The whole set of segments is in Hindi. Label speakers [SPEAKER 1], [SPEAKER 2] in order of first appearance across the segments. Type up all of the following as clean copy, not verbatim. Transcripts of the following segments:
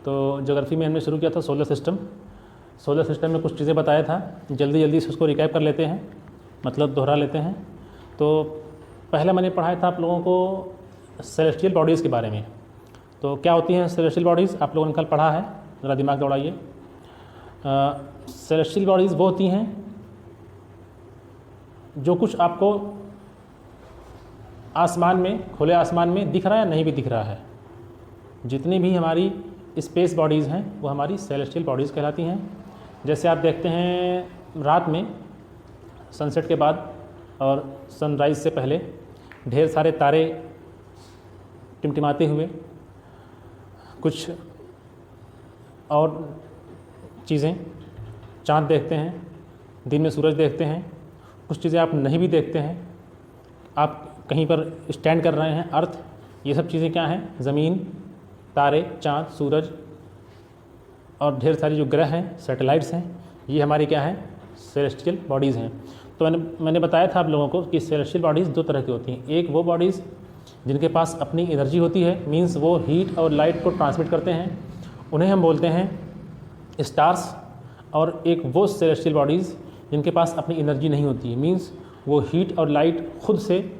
[SPEAKER 1] तो ज्योग्राफी में हमने शुरू किया था सोलर सिस्टम। सोलर सिस्टम में कुछ चीज़ें बताया था, जल्दी जल्दी से उसको रिकैप कर लेते हैं, मतलब दोहरा लेते हैं। तो पहले मैंने पढ़ाया था आप लोगों को सेलेस्टियल बॉडीज़ के बारे में। तो क्या होती हैं सेलेस्टियल बॉडीज़, आप लोगों ने कल पढ़ा है, ज़रा दिमाग दौड़ाइए। सेलेस्टियल बॉडीज़ वो होती हैं जो कुछ आपको आसमान में, खुले आसमान में दिख रहा है या नहीं भी दिख रहा है। जितनी भी हमारी स्पेस बॉडीज़ हैं वो हमारी सेलेस्टियल बॉडीज़ कहलाती हैं। जैसे आप देखते हैं रात में सनसेट के बाद और सनराइज़ से पहले ढेर सारे तारे टिमटिमाते हुए, कुछ और चीज़ें, चाँद देखते हैं, दिन में सूरज देखते हैं, कुछ चीज़ें आप नहीं भी देखते हैं। आप कहीं पर स्टैंड कर रहे हैं, अर्थ, ये सब चीज़ें क्या हैं, ज़मीन, तारे, चाँद, सूरज और ढेर सारी जो ग्रह हैं, सैटेलाइट्स हैं, ये हमारी क्या है, सेलेस्टियल बॉडीज़ हैं। तो मैंने बताया था आप लोगों को कि सेलेस्टियल बॉडीज़ दो तरह की होती हैं। एक वो बॉडीज़ जिनके पास अपनी एनर्जी होती है, मींस वो हीट और लाइट को ट्रांसमिट करते हैं, उन्हें हम बोलते हैं स्टार्स। और एक वो सेलेस्टियल बॉडीज़ जिनके पास अपनी एनर्जी नहीं होती है, मींस वो हीट और लाइट खुद से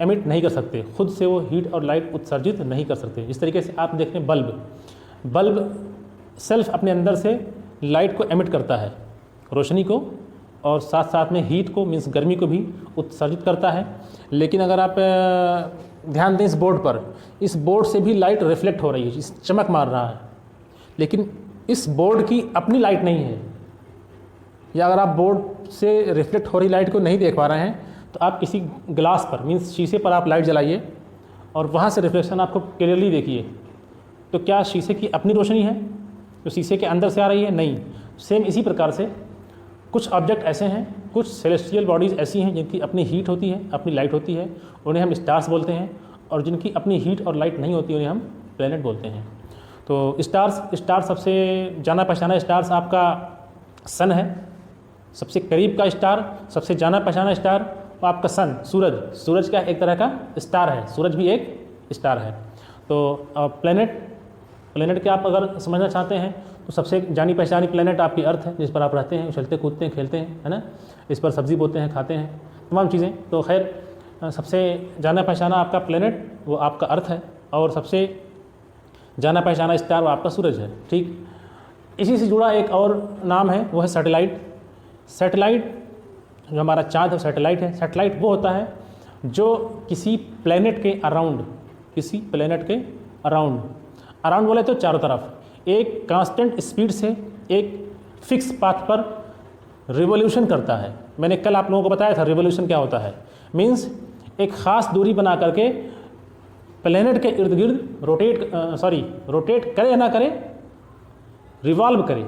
[SPEAKER 1] एमिट नहीं कर सकते, खुद से वो हीट और लाइट उत्सर्जित नहीं कर सकते। इस तरीके से आप देखते हैं बल्ब सेल्फ अपने अंदर से लाइट को एमिट करता है, रोशनी को, और साथ साथ में हीट को, मीन्स गर्मी को भी उत्सर्जित करता है। लेकिन अगर आप ध्यान दें इस बोर्ड पर, इस बोर्ड से भी लाइट रिफ्लेक्ट हो रही है, चमक मार रहा है, लेकिन इस बोर्ड की अपनी लाइट नहीं है। या अगर आप बोर्ड से रिफ्लेक्ट हो रही लाइट को नहीं देख पा रहे हैं तो आप किसी ग्लास पर, मीन्स शीशे पर आप लाइट जलाइए और वहाँ से रिफ्लेक्शन आपको क्लियरली देखिए, तो क्या शीशे की अपनी रोशनी है जो शीशे के अंदर से आ रही है? नहीं। सेम इसी प्रकार से कुछ ऑब्जेक्ट ऐसे हैं, कुछ सेलेस्टियल बॉडीज़ ऐसी हैं जिनकी अपनी हीट होती है, अपनी लाइट होती है, उन्हें हम स्टार्स बोलते हैं, और जिनकी अपनी हीट और लाइट नहीं होती उन्हें हम प्लैनेट बोलते हैं। तो स्टार सबसे जाना पहचाना स्टार्स आपका सन है, सबसे करीब का स्टार, सबसे जाना पहचाना स्टार वो आपका सन, सूरज का एक तरह का स्टार है, सूरज भी एक स्टार है। तो प्लैनेट के आप अगर समझना चाहते हैं तो सबसे जानी पहचानी प्लैनेट आपकी अर्थ है, जिस पर आप रहते हैं, उछलते कूदते हैं, खेलते हैं, है ना, इस पर सब्ज़ी बोते हैं, खाते हैं, तमाम चीज़ें। तो खैर सबसे जाना पहचाना आपका प्लैनेट वो आपका अर्थ है, और सबसे जाना पहचाना स्टार वो आपका सूरज है। ठीक इसी से जुड़ा एक और नाम है, वो है सैटेलाइट। सैटेलाइट जो हमारा चाँद है सैटेलाइट है। सैटेलाइट वो होता है जो किसी प्लैनेट के अराउंड बोले तो चारों तरफ एक कांस्टेंट स्पीड से एक फिक्स पाथ पर रिवोल्यूशन करता है। मैंने कल आप लोगों को बताया था रिवोल्यूशन क्या होता है। मींस एक ख़ास दूरी बना करके प्लैनेट के इर्द गिर्द रोटेट करे या ना करे, रिवॉल्व करे,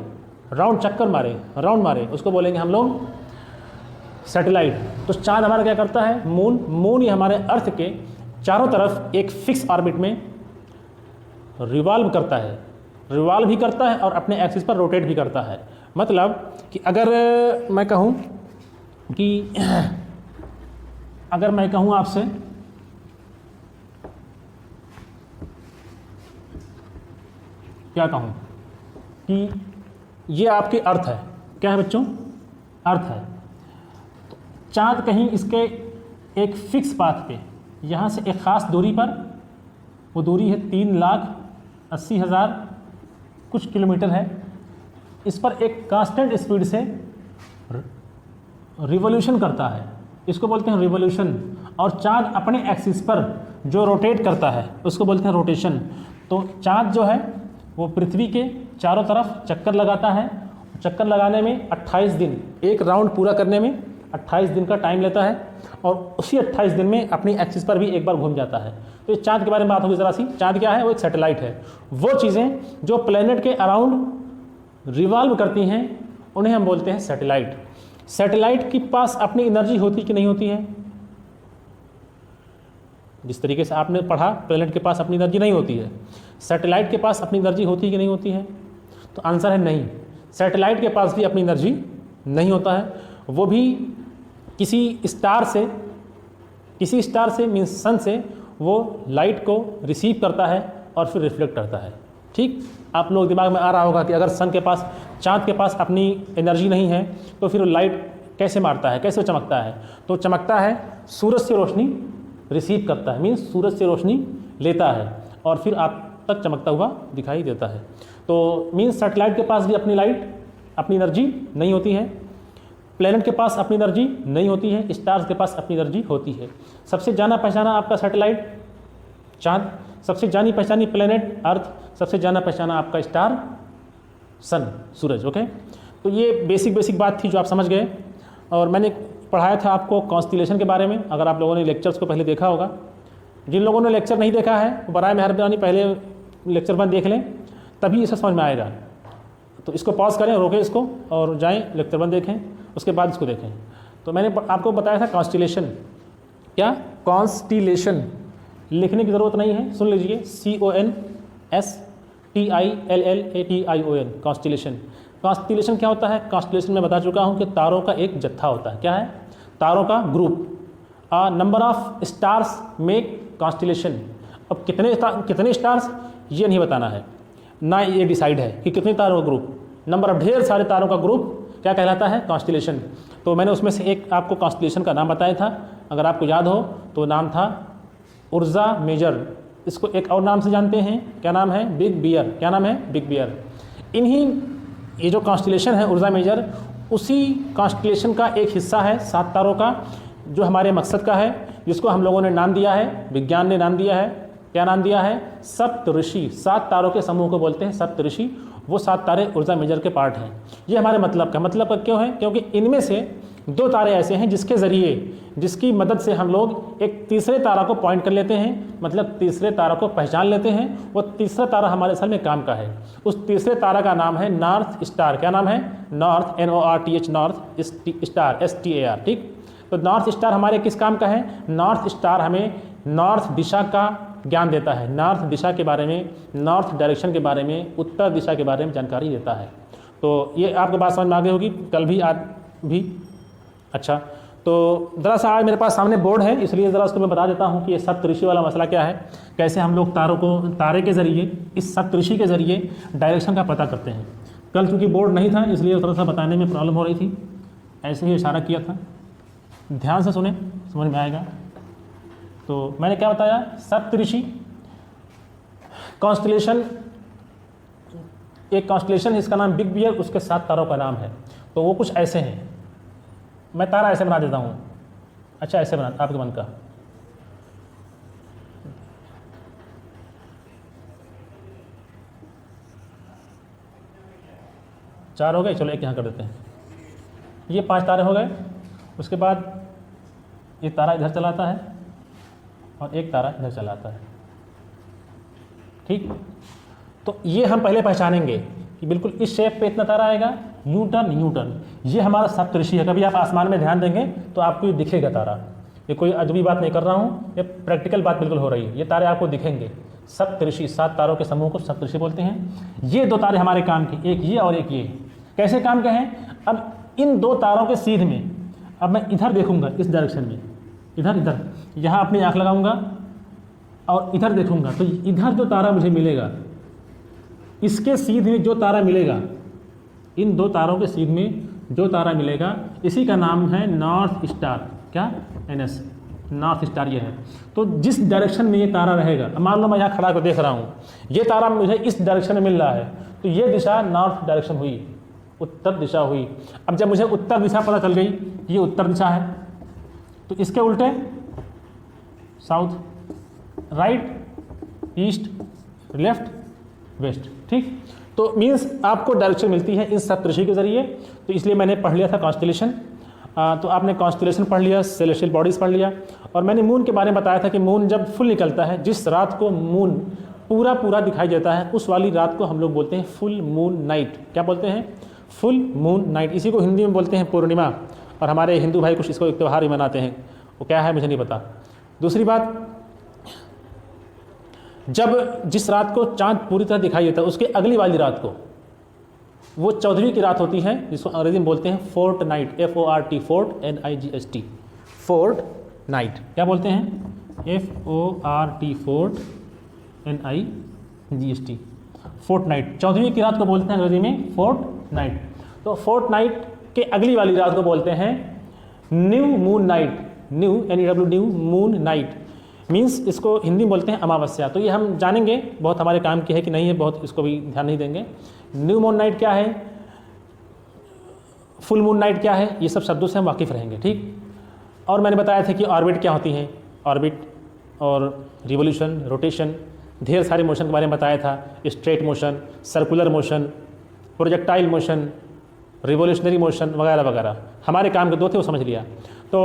[SPEAKER 1] राउंड मारे, उसको बोलेंगे हम लोग सैटेलाइट। तो चाँद हमारा क्या करता है, मून ये हमारे अर्थ के चारों तरफ एक फिक्स ऑर्बिट में रिवॉल्व भी करता है और अपने एक्सिस पर रोटेट भी करता है। मतलब कि अगर मैं कहूँ आपसे क्या कहूँ कि ये आपके अर्थ है, क्या है बच्चों, अर्थ है। तो चाँद कहीं इसके एक फिक्स पाथ पे, यहाँ से एक ख़ास दूरी पर, वो दूरी है 3,80,000 कुछ किलोमीटर है, इस पर एक कांस्टेंट स्पीड से रिवोल्यूशन करता है, इसको बोलते हैं रिवोल्यूशन। और चाँद अपने एक्सिस पर जो रोटेट करता है उसको बोलते हैं रोटेशन। तो चाँद जो है वो पृथ्वी के चारों तरफ चक्कर लगाता है। चक्कर लगाने में 28 दिन, एक राउंड पूरा करने में 28 दिन का टाइम लेता है, और उसी 28 दिन में अपनी एक्सिस पर भी एक बार घूम जाता है। तो इस चाँद के बारे में बात होगी ज़रा सी। चाँद क्या है, वो एक सैटेलाइट है। वो चीज़ें जो प्लैनेट के अराउंड रिवॉल्व करती हैं उन्हें हम बोलते हैं सैटेलाइट। सैटेलाइट के पास अपनी एनर्जी होती कि नहीं होती है? जिस तरीके से आपने पढ़ा, प्लैनेट के पास अपनी एनर्जी नहीं होती है, सैटेलाइट के पास अपनी एनर्जी होती कि नहीं होती है? तो आंसर है नहीं। सैटेलाइट के पास भी अपनी एनर्जी नहीं होता है, वो भी किसी स्टार से मीन्स सन से वो लाइट को रिसीव करता है और फिर रिफ्लेक्ट करता है। ठीक, आप लोग दिमाग में आ रहा होगा कि अगर सन के पास, चाँद के पास अपनी एनर्जी नहीं है तो फिर वो लाइट कैसे मारता है, कैसे चमकता है? तो चमकता है, सूरज से रोशनी रिसीव करता है, मीन्स सूरज से रोशनी लेता है और फिर आप तक चमकता हुआ दिखाई देता है। तो मीन्स सैटेलाइट के पास भी अपनी लाइट, अपनी एनर्जी नहीं होती है, प्लैनेट के पास अपनी एनर्जी नहीं होती है, स्टार्स के पास अपनी एनर्जी होती है। सबसे जाना पहचाना आपका सैटेलाइट चाँद, सबसे जानी पहचानी प्लैनेट अर्थ, सबसे जाना पहचाना आपका स्टार सन सूरज। ओके, तो ये बेसिक बात थी जो आप समझ गए। और मैंने पढ़ाया था आपको कॉन्स्टिलेशन के बारे में, अगर आप लोगों ने लेक्चर्स को पहले देखा होगा। जिन लोगों ने लेक्चर नहीं देखा है वो बराए मेहरबानी पहले लेक्चर 1 देख लें, तभी इसे समझ में आएगा। तो इसको पॉज करें, रोकें इसको और जाएं लेक्चर 1 देखें, उसके बाद इसको देखें। तो मैंने आपको बताया था कॉन्स्टिलेशन, क्या कॉन्स्टिलेशन लिखने की ज़रूरत नहीं है, सुन लीजिए, CONSTILLATION कॉन्स्टिलेशन। कॉन्स्टिलेशन क्या होता है? कॉन्स्टिलेशन में बता चुका हूँ कि तारों का एक जत्था होता है। क्या है? तारों का group. Number of stars make constellation. अब कितने स्टार्स ये नहीं बताना है, ना ये डिसाइड है कि कितने तारों का ग्रुप। नंबर ऑफ ढेर सारे तारों का ग्रुप क्या कहलाता है? कॉन्स्टिलेशन। तो मैंने उसमें से एक आपको कॉन्स्टिलेशन का नाम बताया था, अगर आपको याद हो तो नाम था उर्जा मेजर। इसको एक और नाम से जानते हैं, क्या नाम है? Big bear. क्या नाम है? Big bear. इन्हीं ये जो कॉन्स्टिलेशन है उर्जा मेजर, उसी कॉन्स्टिलेशन का एक हिस्सा है 7 तारों का, जो हमारे मकसद का है, जिसको हम लोगों ने नाम दिया है, विज्ञान ने नाम दिया है। क्या नाम दिया है? सप्तऋषि। 7 तारों के समूह को बोलते हैं सप्तऋषि। वो 7 तारे ऊर्जा मेजर के पार्ट हैं। ये हमारे मतलब का क्यों है? क्योंकि इनमें से 2 तारे ऐसे हैं जिसके ज़रिए, जिसकी मदद से हम लोग एक तीसरे तारा को पॉइंट कर लेते हैं, मतलब तीसरे तारा को पहचान लेते हैं। वो तीसरा तारा हमारे असल में काम का है। उस तीसरे तारा का नाम है नॉर्थ स्टार। क्या नाम है? North, NORTH, north star, STAR। ठीक, तो नॉर्थ स्टार हमारे किस काम का है? नॉर्थ स्टार हमें नॉर्थ दिशा का ज्ञान देता है, नॉर्थ दिशा के बारे में, नॉर्थ डायरेक्शन के बारे में, उत्तर दिशा के बारे में जानकारी देता है। तो ये आपको बात समझ में आ गई होगी, कल भी आज भी। अच्छा, तो ज़रा सा आज मेरे पास सामने बोर्ड है, इसलिए ज़रा उसको मैं बता देता हूँ कि ये सप्तऋषि वाला मसला क्या है, कैसे हम लोग तारे के ज़रिए, इस सप्तऋषि के ज़रिए डायरेक्शन का पता करते हैं। कल चूँकि बोर्ड नहीं था इसलिए थोड़ा सा बताने में प्रॉब्लम हो रही थी, ऐसे ही इशारा किया था। ध्यान से सुने, समझ में आएगा। तो मैंने क्या बताया? सप्तऋषि कॉन्स्टिलेशन, एक कॉन्स्टिलेशन, इसका नाम बिग बियर, उसके 7 तारों का नाम है। तो वो कुछ ऐसे हैं, मैं तारा ऐसे बना देता हूँ। अच्छा, ऐसे बना आपके मन का। चार हो गए, चलो एक यहाँ कर देते हैं। ये 5 तारे हो गए। उसके बाद ये तारा इधर चलाता है और एक तारा इधर चलाता है। ठीक, तो ये हम पहले पहचानेंगे कि बिल्कुल इस शेप पे इतना तारा आएगा, यू टर्न। ये हमारा सप्तऋषि है। कभी आप आसमान में ध्यान देंगे तो आपको ये दिखेगा तारा। ये कोई अजूबी बात नहीं कर रहा हूँ, ये प्रैक्टिकल बात बिल्कुल हो रही है। ये तारे आपको दिखेंगे, सप्तऋषि, 7 तारों के समूह को सप्तऋषि बोलते हैं। ये 2 तारे हमारे काम के, एक ये और एक ये। कैसे काम के हैं? अब इन 2 तारों के सीध में, अब मैं इधर देखूंगा, इस डायरेक्शन में, इधर यहाँ अपनी आँख लगाऊंगा और इधर देखूंगा, तो इधर जो तारा मुझे मिलेगा, इसके सीध में जो तारा मिलेगा, इन 2 तारों के सीध में जो तारा मिलेगा, इसी का नाम है नॉर्थ स्टार। क्या? NS, नॉर्थ स्टार ये है। तो जिस डायरेक्शन में ये तारा रहेगा, मान लो मैं यहाँ खड़ा होकर देख रहा हूँ, ये तारा मुझे इस डायरेक्शन में मिल रहा है, तो ये दिशा नॉर्थ डायरेक्शन हुई, उत्तर दिशा हुई। अब जब मुझे उत्तर दिशा पता चल गई, ये उत्तर दिशा है, तो इसके उल्टे south, right, east, left, west. ठीक, तो मीन्स आपको डायरेक्शन मिलती है इन सप्तऋषि के ज़रिए। तो इसलिए मैंने पढ़ लिया था कॉन्स्टिलेशन। तो आपने कॉन्स्टिलेशन पढ़ लिया, सेलेस्टियल बॉडीज़ पढ़ लिया, और मैंने मून के बारे में बताया था कि मून जब फुल निकलता है, जिस रात को मून पूरा दिखाई देता है, उस वाली रात को हम लोग बोलते हैं फुल मून नाइट। क्या बोलते हैं? Full moon night. इसी को हिंदी में बोलते हैं पूर्णिमा, और हमारे हिंदू भाई कुछ इसको एक त्यौहार भी मनाते हैं, वो क्या है मुझे नहीं पता। दूसरी बात, जब जिस रात को चांद पूरी तरह दिखाई देता है, उसके अगली वाली रात को, वो 14वीं की रात होती है, जिसको अंग्रेजी में बोलते हैं fort night, FORT, fort NIGHT, fort night. क्या बोलते हैं? FORT, fort NIGHT। फोर्टनाइट, 14वीं की रात को बोलते हैं अंग्रेजी में फोर्टनाइट। तो फोर्टनाइट के अगली वाली रात को बोलते हैं new moon night. New NEW new moon night means इसको हिंदी में बोलते हैं अमावस्या। तो ये हम जानेंगे, बहुत हमारे काम की है कि नहीं है, बहुत इसको भी ध्यान नहीं देंगे। न्यू मून नाइट क्या है, फुल मून नाइट क्या है, ये सब शब्दों से हम वाकिफ़ रहेंगे, ठीक। और मैंने बताया था कि ऑर्बिट क्या होती है, ऑर्बिट और रिवोल्यूशन, रोटेशन, ढेर सारे मोशन के बारे में बताया था, straight motion, circular motion, projectile motion, revolutionary motion वगैरह वगैरह। हमारे काम के 2 थे, वो समझ लिया। तो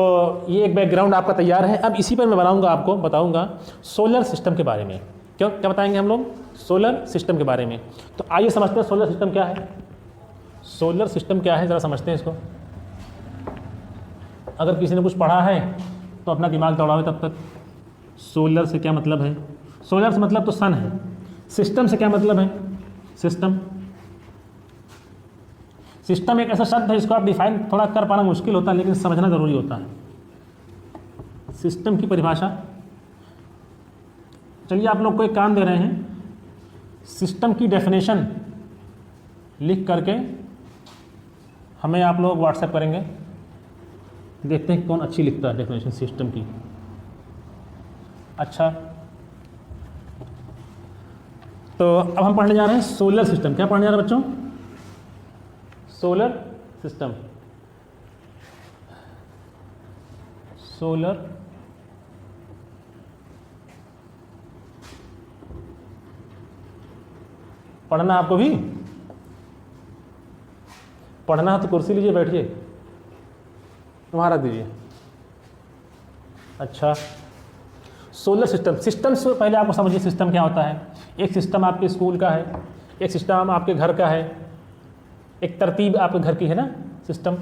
[SPEAKER 1] ये एक बैकग्राउंड आपका तैयार है। अब इसी पर मैं बताऊंगा सोलर सिस्टम के बारे में। क्या बताएंगे हम लोग? सोलर सिस्टम के बारे में। तो आइए समझते हैं सोलर सिस्टम क्या है। सोलर सिस्टम क्या है ज़रा समझते हैं इसको। अगर किसी ने कुछ पढ़ा है तो अपना दिमाग दौड़ावे तब तक। सोलर से क्या मतलब है? सोलर से मतलब तो सन है। सिस्टम से क्या मतलब है? सिस्टम सिस्टम एक ऐसा शब्द है जिसको आप डिफाइन थोड़ा कर पाना मुश्किल होता है, लेकिन समझना ज़रूरी होता है। सिस्टम की परिभाषा, चलिए आप लोग को एक काम दे रहे हैं, सिस्टम की डेफिनेशन लिख करके हमें आप लोग व्हाट्सएप करेंगे। देखते हैं कौन अच्छी लिखता है डेफिनेशन सिस्टम की। अच्छा, तो अब हम पढ़ने जा रहे हैं सोलर सिस्टम। क्या पढ़ने जा रहे हैं बच्चों? Solar system. सोलर पढ़ना आपको भी? पढ़ना है तो कुर्सी लीजिए, बैठिए, वहाँ रख दीजिए। अच्छा, सोलर सिस्टम। सिस्टम से पहले आपको समझिए सिस्टम क्या होता है। एक सिस्टम आपके स्कूल का है, एक सिस्टम आपके घर का है, एक तरतीब आपके घर की है ना सिस्टम।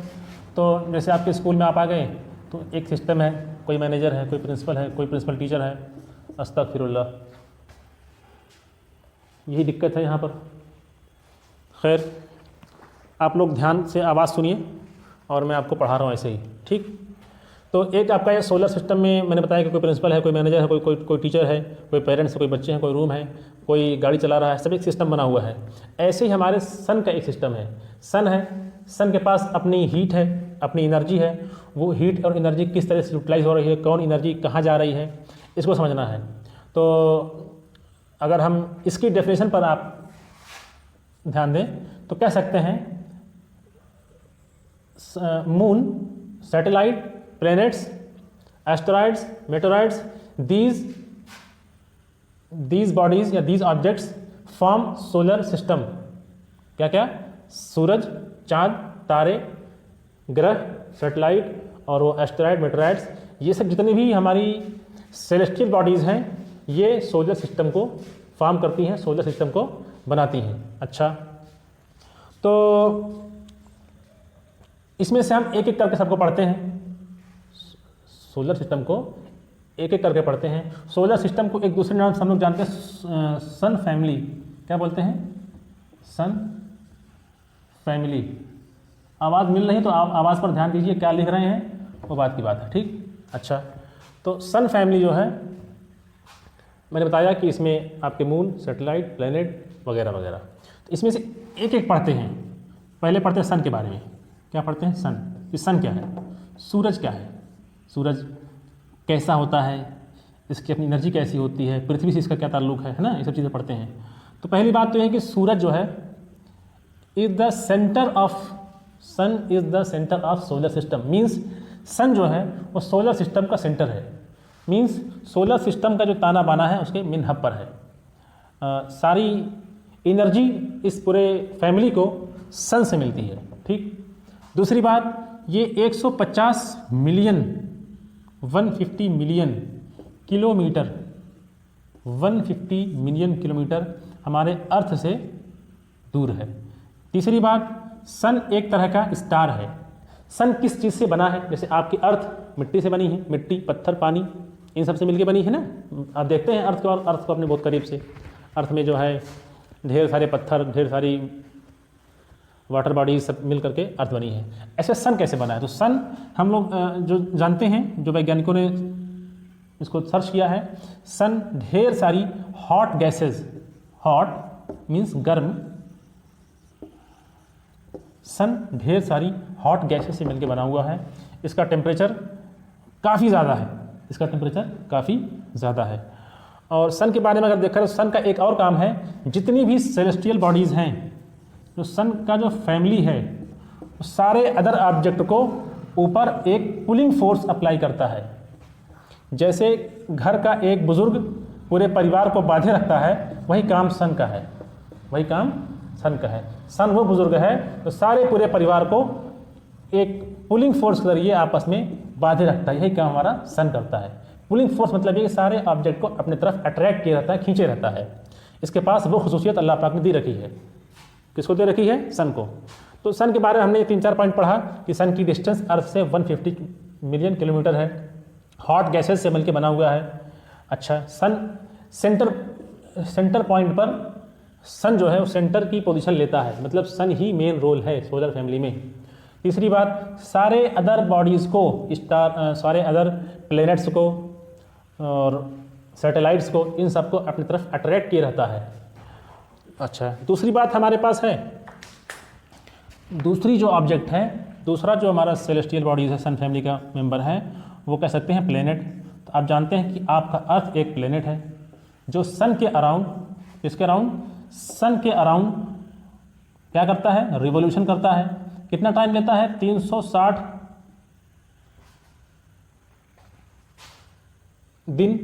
[SPEAKER 1] तो जैसे आपके स्कूल में आप आ गए तो एक सिस्टम है, कोई मैनेजर है, कोई प्रिंसिपल है, कोई प्रिंसिपल टीचर है। अस्तगफिरुल्लाह, यही दिक्कत है यहाँ पर। खैर, आप लोग ध्यान से आवाज़ सुनिए और मैं आपको पढ़ा रहा हूँ ऐसे ही, ठीक। तो एक आपका ये सोलर सिस्टम में मैंने बताया कि कोई प्रिंसिपल है, कोई मैनेजर है, कोई टीचर है, कोई पेरेंट्स है, कोई बच्चे हैं, कोई रूम है, कोई गाड़ी चला रहा है, सब एक सिस्टम बना हुआ है। ऐसे ही हमारे सन का एक सिस्टम है। सन है, सन के पास अपनी हीट है, अपनी एनर्जी है। वो हीट और एनर्जी किस तरह से यूटिलाइज हो रही है, कौन एनर्जी कहाँ जा रही है, इसको समझना है। तो अगर हम इसकी डेफिनेशन पर आप ध्यान दें तो कह सकते हैं moon, satellite, planets, asteroids, meteoroids, these bodies या these objects form solar system. क्या क्या? सूरज, चांद, तारे, ग्रह, सैटेलाइट और वो एस्टेरॉइड, मेटेरॉइड्स, ये सब जितनी भी हमारी सेलेस्टियल बॉडीज़ हैं ये सोलर सिस्टम को फॉर्म करती हैं, सोलर सिस्टम को बनाती हैं। अच्छा, तो इसमें से हम एक एक करके सबको पढ़ते हैं। सोलर सिस्टम को एक एक करके पढ़ते हैं। सोलर सिस्टम को एक दूसरे नाम से हम लोग जानते हैं, सन फैमिली। क्या बोलते हैं? सन फैमिली। आवाज़ मिल रही तो आप आवाज़ पर ध्यान दीजिए, क्या लिख रहे हैं वो बात की बात है, ठीक। अच्छा, तो सन फैमिली जो है मैंने बताया कि इसमें आपके मून, सैटेलाइट, प्लैनेट वगैरह वगैरह। तो इसमें से एक एक पढ़ते हैं। पहले पढ़ते हैं सन के बारे में। क्या पढ़ते हैं? सन। कि सन क्या है, सूरज क्या है, सूरज कैसा होता है, इसकी अपनी एनर्जी कैसी होती है, पृथ्वी से इसका क्या ताल्लुक है ना, ये सब चीज़ें पढ़ते हैं। तो पहली बात तो यह है कि सूरज जो है is the centre of, sun is the centre of solar system. Means sun जो है वो सोलर सिस्टम का सेंटर है। मीन्स सोलर सिस्टम का जो ताना बाना है उसके मेन हब पर है। सारी एनर्जी इस पूरे फैमिली को सन से मिलती है, ठीक। दूसरी बात, ये 150 million 150 million kilometre 150 million kilometre हमारे अर्थ से दूर है। तीसरी बात, सन एक तरह का स्टार है। सन किस चीज़ से बना है? जैसे आपकी अर्थ मिट्टी से बनी है, मिट्टी, पत्थर, पानी, इन सब से मिलके बनी है ना। आप देखते हैं अर्थ को, और अर्थ को अपने बहुत करीब से। अर्थ में जो है ढेर सारे पत्थर, ढेर सारी वाटर बॉडीज सब मिल करके अर्थ बनी है। ऐसे सन कैसे बना है? तो सन हम लोग जो जानते हैं, जो वैज्ञानिकों ने इसको सर्च किया है, सन ढेर सारी हॉट गैसेस, हॉट मीन्स गर्म, सन ढेर सारी हॉट गैसेस से मिलकर बना हुआ है। इसका टेम्परेचर काफ़ी ज़्यादा है, इसका टेम्परेचर काफ़ी ज़्यादा है। और सन के बारे में अगर देखा तो सन का एक और काम है, जितनी भी सेलेस्टियल बॉडीज़ हैं, तो सन का जो फैमिली है वो सारे अदर ऑब्जेक्ट को ऊपर एक पुलिंग फोर्स अप्लाई करता है। जैसे घर का एक बुज़ुर्ग पूरे परिवार को बांधे रखता है, वही काम सन का है, वही काम सन का है। सन वो बुज़ुर्ग है तो सारे पूरे परिवार को एक पुलिंग फोर्स के जरिए आपस में बांधे रखता है, यही काम हमारा सन करता है। पुलिंग फोर्स मतलब ये सारे ऑब्जेक्ट को अपने तरफ अट्रैक्ट किए रहता है, खींचे रहता है। इसके पास वो खुसूसियत अल्लाह पाक ने दी रखी है। किसको दे रखी है? सन को। तो सन के बारे में हमने 3-4 पॉइंट पढ़ा कि सन की डिस्टेंस अर्थ से 150 मिलियन किलोमीटर है, हॉट गैसेस से मिलकर बना हुआ है। अच्छा, सन सेंटर पॉइंट पर सन जो है वो सेंटर की पोजीशन लेता है, मतलब सन ही मेन रोल है सोलर फैमिली में। तीसरी बात, सारे अदर बॉडीज़ को, सारे अदर प्लैनेट्स को और सैटेलाइट्स को, इन सबको अपनी तरफ अट्रैक्ट किए रहता है। अच्छा, दूसरी बात हमारे पास है, दूसरी जो ऑब्जेक्ट है, दूसरा जो हमारा सेलेस्टियल बॉडीज़ है, सन फैमिली का मेंबर है, वो कह सकते हैं प्लेनेट। तो आप जानते हैं कि आपका अर्थ एक प्लेनेट है जो सन के अराउंड, इसके अराउंड, सन के अराउंड क्या करता है? रिवोल्यूशन करता है। कितना टाइम लेता है? 360 दिन।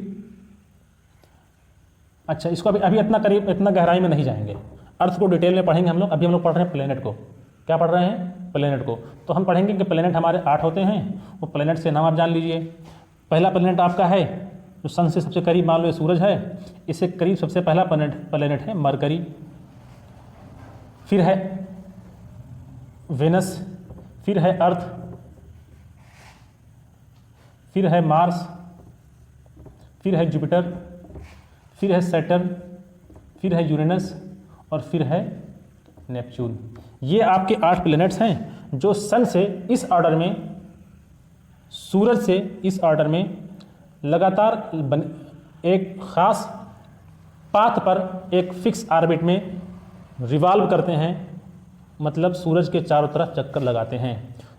[SPEAKER 1] अच्छा, इसको अभी इतना गहराई में नहीं जाएंगे, अर्थ को डिटेल में पढ़ेंगे हम लोग। अभी हम लोग पढ़ रहे हैं प्लेनेट को। क्या पढ़ रहे हैं? प्लेनेट को। तो हम पढ़ेंगे कि प्लेनेट हमारे 8 होते हैं। वो प्लेनेट से नाम आप जान लीजिए। पहला प्लेनेट आपका है जो सन से सबसे करीब, मान लो ये सूरज है, इससे करीब सबसे पहला प्लेनेट है मरकरी। फिर है वेनस, फिर है अर्थ, फिर है मार्स, फिर है जुपिटर, फिर है सैटर्न, फिर है यूरेनस और फिर है नेपच्यून। ये आपके 8 प्लैनेट्स हैं जो सन से इस ऑर्डर में, सूरज से इस ऑर्डर में लगातार एक ख़ास पाथ पर एक फिक्स ऑर्बिट में रिवॉल्व करते हैं, मतलब सूरज के चारों तरफ चक्कर लगाते हैं।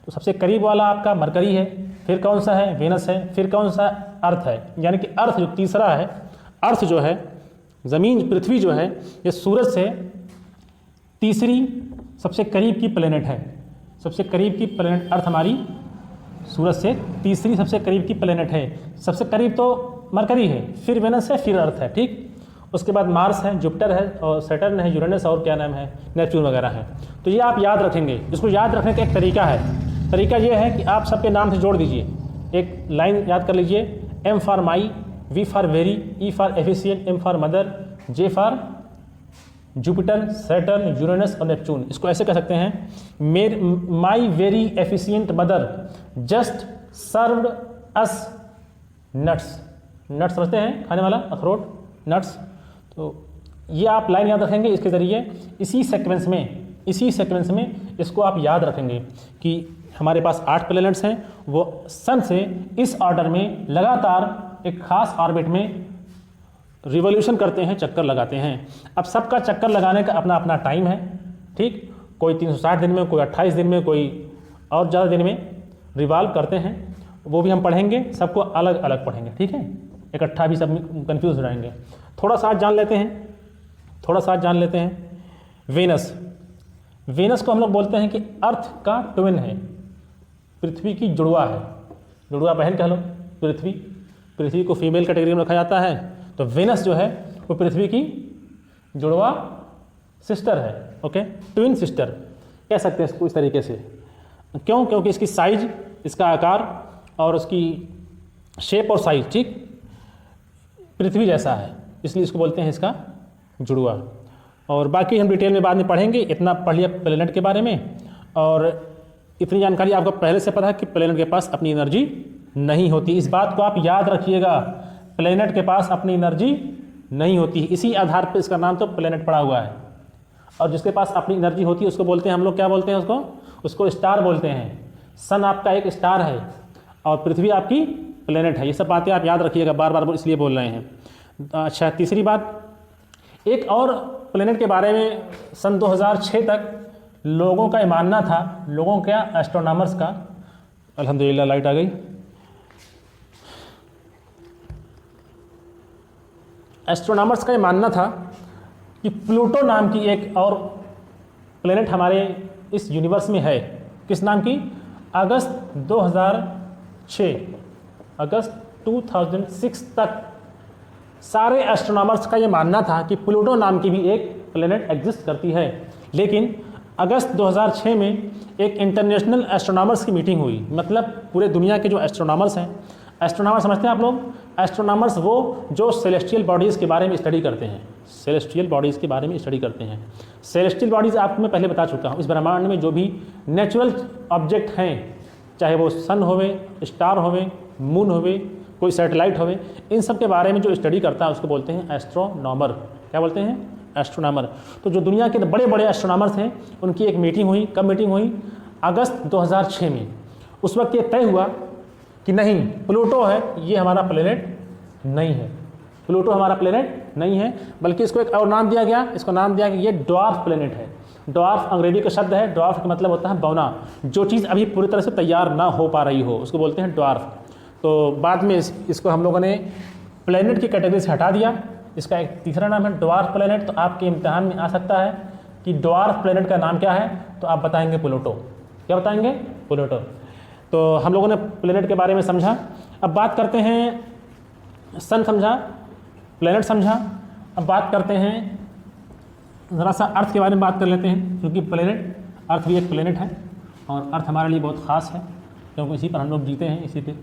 [SPEAKER 1] तो सबसे करीब वाला आपका मरकरी है, फिर कौन सा है? वेनस है, फिर कौन सा? अर्थ है। यानी कि अर्थ जो तीसरा है, अर्थ जो है, ज़मीन, पृथ्वी जो है, ये सूरज से तीसरी सबसे करीब की प्लेनेट है। सबसे करीब की प्लेनेट अर्थ हमारी सूरज से तीसरी सबसे करीब की प्लेनेट है। सबसे करीब तो मरकरी है, फिर वेनस है, फिर अर्थ है, ठीक। उसके बाद मार्स है, जुपिटर है और सैटर्न है, यूरेनस और क्या नाम है, नेपच्यून वगैरह है। तो ये आप याद रखेंगे। इसको याद रखने का एक तरीका है। तरीका ये है कि आप सबके नाम से जोड़ दीजिए। एक लाइन याद कर लीजिए, M for my, V for very, E for efficient, M for mother, J for Jupiter, Saturn, Uranus और नेपच्यून। इसको ऐसे कह सकते हैं, my very efficient mother just served us nuts. Nuts समझते हैं, खाने वाला अखरोट, नट्स। तो ये आप लाइन याद रखेंगे। इसके ज़रिए इसी सीक्वेंस में इसको आप याद रखेंगे कि हमारे पास 8 प्लैनेट्स हैं, वो सन से इस ऑर्डर में लगातार एक ख़ास ऑर्बिट में रिवोल्यूशन करते हैं, चक्कर लगाते हैं। अब सबका चक्कर लगाने का अपना अपना टाइम है, ठीक। कोई 360 दिन में, कोई 28 दिन में, कोई और ज़्यादा दिन में रिवॉल्व करते हैं। वो भी हम पढ़ेंगे, सबको अलग अलग पढ़ेंगे, ठीक है। इकट्ठा भी सब कंफ्यूज हो जाएंगे। थोड़ा सा जान लेते हैं वेनस। वेनस को हम लोग बोलते हैं कि अर्थ का ट्विन है, पृथ्वी की जुड़वा है, जुड़वा बहन कह लो। पृथ्वी को फीमेल कैटेगरी में रखा जाता है, तो वेनस जो है वो पृथ्वी की जुड़वा सिस्टर है, ओके, ट्विन सिस्टर कह सकते हैं इसको इस तरीके से। क्यों? क्योंकि इसकी साइज, इसका आकार और उसकी शेप और साइज, ठीक, पृथ्वी जैसा है, इसलिए इसको बोलते हैं इसका जुड़वा। और बाकी हम डिटेल में बाद में पढ़ेंगे। इतना पढ़ लिया प्लैनेट के बारे में, और इतनी जानकारी आपको पहले से पता है कि प्लैनेट के पास अपनी एनर्जी नहीं होती। इस बात को आप याद रखिएगा, प्लैनेट के पास अपनी एनर्जी नहीं होती। इसी आधार पर इसका नाम तो प्लैनेट पड़ा हुआ है। और जिसके पास अपनी एनर्जी होती है उसको बोलते हैं हम लोग, क्या बोलते हैं उसको स्टार बोलते हैं। सन आपका एक स्टार है और पृथ्वी आपकी प्लैनेट है। ये सब बातें आप याद रखिएगा, बार बार इसलिए बोल रहे हैं। अच्छा, तीसरी बात, एक और प्लेनेट के बारे में सन 2006 तक लोगों का ये मानना था, लोगों का, एस्ट्रोनॉमर्स का, अल्हम्दुलिल्लाह लाइट आ गई, एस्ट्रोनॉमर्स का ये मानना था कि प्लूटो नाम की एक और प्लेनेट हमारे इस यूनिवर्स में है। किस नाम की? अगस्त 2006 तक सारे एस्ट्रोनॉमर्स का ये मानना था कि प्लूटो नाम की भी एक प्लेनेट एग्जिस्ट करती है। लेकिन अगस्त 2006 में एक इंटरनेशनल एस्ट्रोनॉमर्स की मीटिंग हुई, मतलब पूरे दुनिया के जो एस्ट्रोनॉमर्स हैं, एस्ट्रोनॉमर समझते हैं आप लोग? एस्ट्रोनॉमर्स वो जो सेलेस्टियल बॉडीज़ के बारे में स्टडी करते हैं, सेलेस्टियल बॉडीज़ के बारे में स्टडी करते हैं। सेलेस्टियल बॉडीज़ आपको मैं पहले बता चुका हूँ, इस ब्रह्मांड में जो भी नेचुरल ऑब्जेक्ट हैं, चाहे वो सन होवे, स्टार होवे, मून होवे, कोई सैटेलाइट होवे, इन सब के बारे में जो स्टडी करता है उसको बोलते हैं एस्ट्रोनॉमर। क्या बोलते हैं? एस्ट्रोनॉमर। तो जो दुनिया के बड़े बड़े एस्ट्रोनॉमर्स हैं उनकी एक मीटिंग हुई। कब मीटिंग हुई? अगस्त 2006 में। उस वक्त ये तय हुआ कि नहीं, प्लूटो है ये हमारा प्लेनेट नहीं है, प्लूटो हमारा प्लेनेट नहीं है, बल्कि इसको एक और नाम दिया गया, इसको नाम दिया गया ये ड्वार्फ प्लेनेट है। ड्वार्फ अंग्रेजी का शब्द है, ड्वार्फ का मतलब होता है बौना, जो चीज़ अभी पूरी तरह से तैयार ना हो पा रही हो उसको बोलते हैं ड्वार्फ। तो बाद में इसको हम लोगों ने प्लेनेट की कैटेगरी से हटा दिया, इसका एक तीसरा नाम है ड्वार्फ प्लेनेट। तो आपके इम्तिहान में आ सकता है कि ड्वार्फ प्लेनेट का नाम क्या है, तो आप बताएंगे प्लूटो। क्या बताएंगे? प्लूटो। तो हम लोगों ने प्लेनेट के बारे में समझा। अब बात करते हैं, सन समझा, प्लेनेट समझा, अब बात करते हैं ज़रा सा अर्थ के बारे में बात कर लेते हैं, क्योंकि प्लेनेट, अर्थ भी एक प्लेनेट है और अर्थ हमारे लिए बहुत ख़ास है, क्योंकि इसी पर हम लोग जीते हैं, इसी पे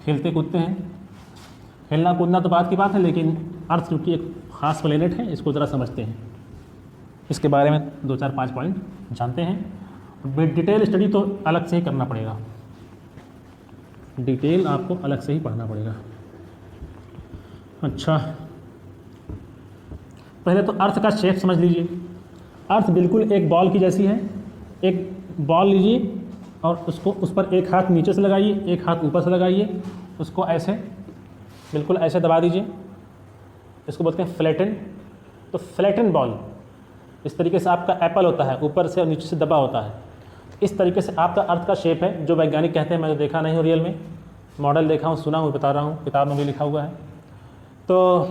[SPEAKER 1] खेलते कूदते हैं। खेलना कूदना तो बात की बात है, लेकिन अर्थ क्योंकि एक ख़ास प्लेनेट है, इसको ज़रा समझते हैं, इसके बारे में 2-4-5 पॉइंट जानते हैं। डिटेल स्टडी तो अलग से ही करना पड़ेगा, डिटेल आपको अलग से ही पढ़ना पड़ेगा। अच्छा, पहले तो अर्थ का शेप समझ लीजिए। अर्थ बिल्कुल एक बॉल की जैसी है। एक बॉल लीजिए और उसको, उस पर एक हाथ नीचे से लगाइए, एक हाथ ऊपर से लगाइए, उसको ऐसे बिल्कुल ऐसे दबा दीजिए, इसको बोलते हैं फ्लैटन। तो फ्लैटन बॉल, इस तरीके से आपका एप्पल होता है, ऊपर से और नीचे से दबा होता है, इस तरीके से आपका अर्थ का शेप है, जो वैज्ञानिक कहते हैं। मैं तो देखा नहीं हूँ रियल में, मॉडल देखा हूँ, सुना हूँ, बता रहा हूँ, किताब में भी लिखा हुआ है। तो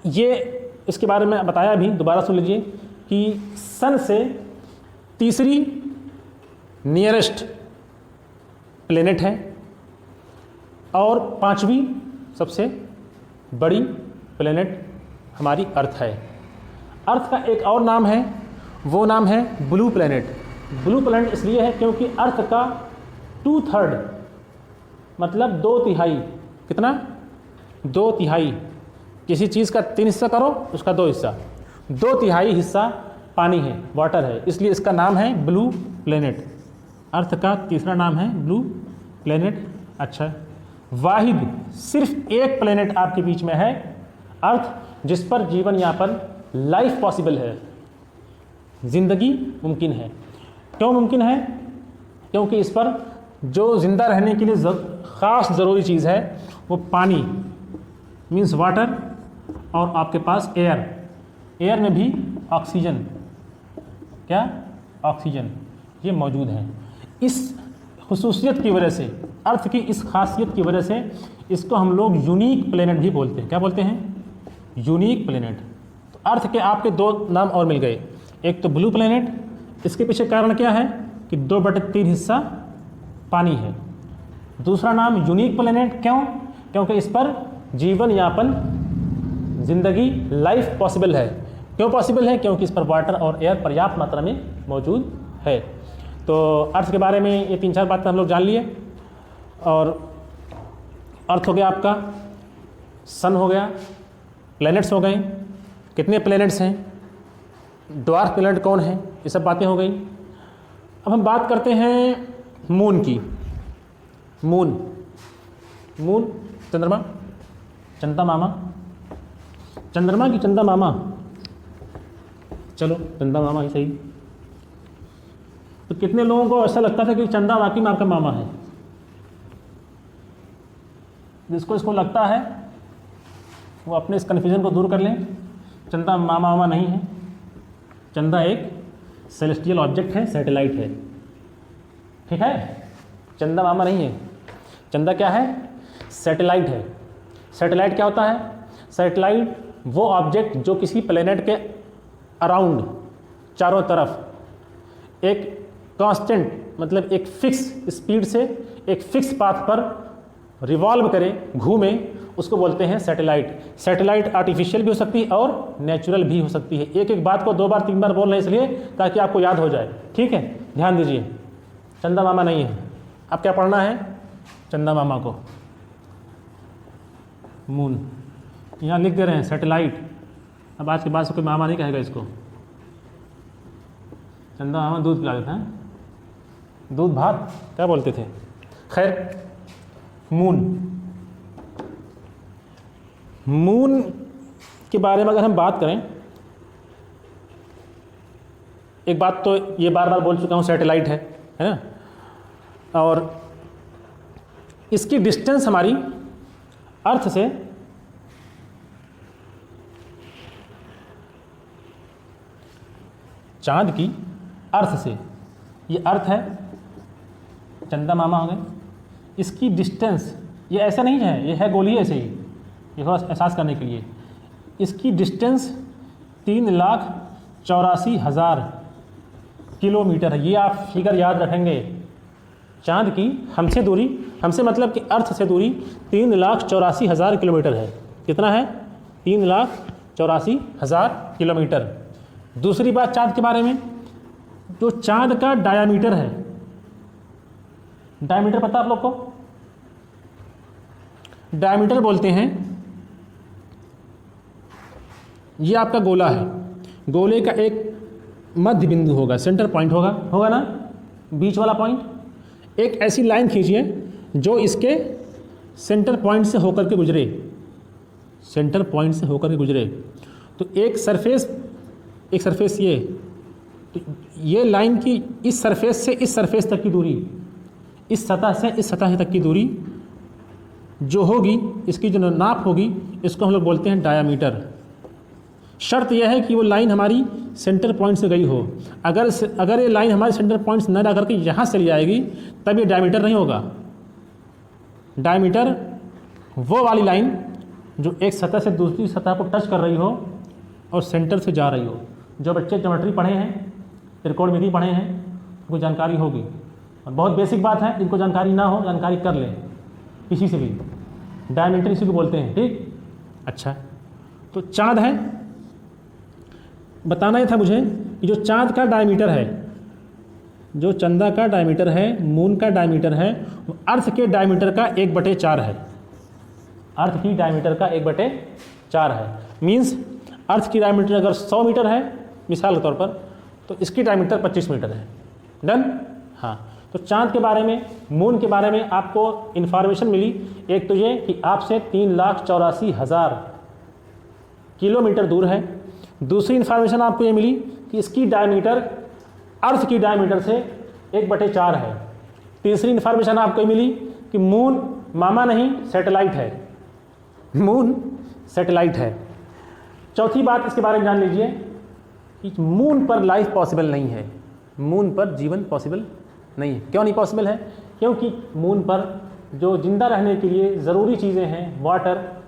[SPEAKER 1] ये इसके बारे में बताया भी, दोबारा सुन लीजिए कि सन से तीसरी नियरेस्ट प्लेनेट है और पांचवी सबसे बड़ी प्लेनेट हमारी अर्थ है। अर्थ का एक और नाम है, वो नाम है ब्लू प्लेनेट। ब्लू प्लेनेट इसलिए है क्योंकि अर्थ का 2/3 मतलब 2/3, कितना? 2/3। किसी चीज़ का 3 हिस्सा करो, उसका 2 हिस्सा, 2/3 हिस्सा पानी है, वाटर है, इसलिए इसका नाम है ब्लू प्लेनेट। अर्थ का तीसरा नाम है ब्लू प्लेनेट। अच्छा, वाहिद सिर्फ एक प्लेनेट आपके बीच में है, अर्थ, जिस पर जीवन यापन, लाइफ पॉसिबल है, ज़िंदगी मुमकिन है। क्यों मुमकिन है? क्योंकि इस पर जो ज़िंदा रहने के लिए ख़ास ज़रूरी चीज़ है वो पानी मीन्स वाटर, और आपके पास एयर, एयर में भी ऑक्सीजन, क्या? ऑक्सीजन, ये मौजूद है। इस खुसूसियत की वजह से, अर्थ की इस खासियत की वजह से इसको हम लोग यूनिक प्लेनेट भी बोलते हैं। क्या बोलते हैं? Unique planet. तो अर्थ के आपके 2 नाम और मिल गए, एक तो ब्लू प्लेनेट, इसके पीछे कारण क्या है कि 2/3 हिस्सा पानी है। दूसरा नाम यूनिक प्लेनेट, क्यों? क्योंकि इस पर जीवन यापन, ज़िंदगी, लाइफ पॉसिबल है। क्यों पॉसिबल है? क्योंकि इस पर वाटर और एयर पर्याप्त मात्रा में मौजूद है। तो अर्थ के बारे में ये 3-4 बातें हम लोग जान लिए। और अर्थ हो गया आपका, सन हो गया, प्लैनेट्स हो गए, कितने प्लैनेट्स हैं, ड्वार्फ प्लैनेट कौन है, ये सब बातें हो गई। अब हम बात करते हैं मून की। मून, मून चंद्रमा, चंदा मामा, चंद्रमा की चंदा मामा, चलो चंदा मामा ही सही। तो कितने लोगों को ऐसा लगता था कि चंदा वाकई में आपका मामा है? जिसको इसको लगता है वो अपने इस कन्फ्यूजन को दूर कर लें। चंदा मामा वामा नहीं है, चंदा एक सेलेस्टियल ऑब्जेक्ट है, सैटेलाइट है, ठीक है। चंदा मामा नहीं है, चंदा क्या है? सैटेलाइट है। सैटेलाइट क्या होता है? सैटेलाइट वो ऑब्जेक्ट जो किसी प्लेनेट के अराउंड, चारों तरफ एक कांस्टेंट मतलब एक फिक्स स्पीड से एक फिक्स पाथ पर रिवॉल्व करे, घूमे, उसको बोलते हैं सैटेलाइट। सैटेलाइट आर्टिफिशियल भी हो सकती है और नेचुरल भी हो सकती है। एक एक बात को 2 बार 3 बार बोल रहे हैं इसलिए ताकि आपको याद हो जाए, ठीक है। ध्यान दीजिए, चंदा मामा नहीं है। अब क्या पढ़ना है? चंदा मामा को मून यहाँ लिख दे रहे हैं, सैटेलाइट। अब आज के बाद से कोई मामा नहीं कहेगा इसको। चंदा मामा दूध पिला देते हैं, दूध भात क्या बोलते थे। खैर, मून, मून के बारे में अगर हम बात करें, एक बात तो ये बार बार बोल चुका हूँ, सैटेलाइट है ना, और इसकी डिस्टेंस हमारी अर्थ से चांद की अर्थ से, ये अर्थ है, चंदा मामा हो गए। इसकी डिस्टेंस ये ऐसा नहीं है, ये है गोलीय ऐसे ही, ये थोड़ा एहसास करने के लिए। इसकी डिस्टेंस 3,84,000 किलोमीटर है। ये आप फिगर याद रखेंगे। चांद की हमसे दूरी, हमसे मतलब कि अर्थ से दूरी 3,84,000 किलोमीटर है। कितना है? 3,84,000 किलोमीटर। दूसरी बात चांद के बारे में, जो चांद का डायामीटर है, डायामीटर पता आप लोग को? डायामीटर बोलते हैं, ये आपका गोला है, गोले का एक मध्य बिंदु होगा, सेंटर पॉइंट होगा ना, बीच वाला पॉइंट। एक ऐसी लाइन खींचिए जो इसके सेंटर पॉइंट से होकर के गुजरे, सेंटर पॉइंट से होकर के गुजरे। तो एक सरफेस ये, तो ये लाइन की इस सरफेस से इस सरफेस तक की दूरी, इस सतह से इस सतह तक की दूरी जो होगी, इसकी जो नाप होगी, इसको हम लोग बोलते हैं डायामीटर। शर्त यह है कि वो लाइन हमारी सेंटर पॉइंट से गई हो। अगर ये लाइन हमारे सेंटर पॉइंट से न जा करके यहाँ से चली आएगी, तब ये डायमीटर नहीं होगा। डायमीटर वो वाली लाइन जो एक सतह से दूसरी सतह को टच कर रही हो और सेंटर से जा रही हो। जो बच्चे ज्योमेट्री पढ़े हैं, त्रिकोणमिति पढ़े हैं, उनको जानकारी होगी। और बहुत बेसिक बात है, जिनको जानकारी ना हो जानकारी कर लें किसी से भी। डायमीटर इसी को बोलते हैं, ठीक। अच्छा, तो चाँद है, बताना ही था मुझे कि जो चाँद का डायमीटर है, जो चंदा का डायमीटर है, मून का डायमीटर है, वो अर्थ के डायमीटर का 1/4 है। अर्थ की डायमीटर का 1/4 है। मीन्स अर्थ की डायमीटर अगर 100 मीटर है मिसाल के तौर पर, तो इसकी डायमीटर 25 मीटर है। डन? हाँ। तो चाँद के बारे में, मून के बारे में आपको इन्फॉर्मेशन मिली। एक तो ये कि आपसे 3,84,000 किलोमीटर दूर है। दूसरी इन्फॉर्मेशन आपको ये मिली कि इसकी डायमीटर अर्थ की डायमीटर से 1/4 है। तीसरी इन्फॉर्मेशन आपको मिली कि मून मामा नहीं, सैटेलाइट है। मून सैटेलाइट है। चौथी बात इसके बारे में जान लीजिए कि मून पर लाइफ पॉसिबल नहीं है। मून पर जीवन पॉसिबल नहीं है। क्यों नहीं पॉसिबल है? क्योंकि मून पर जो जिंदा रहने के लिए ज़रूरी चीज़ें हैं, वाटर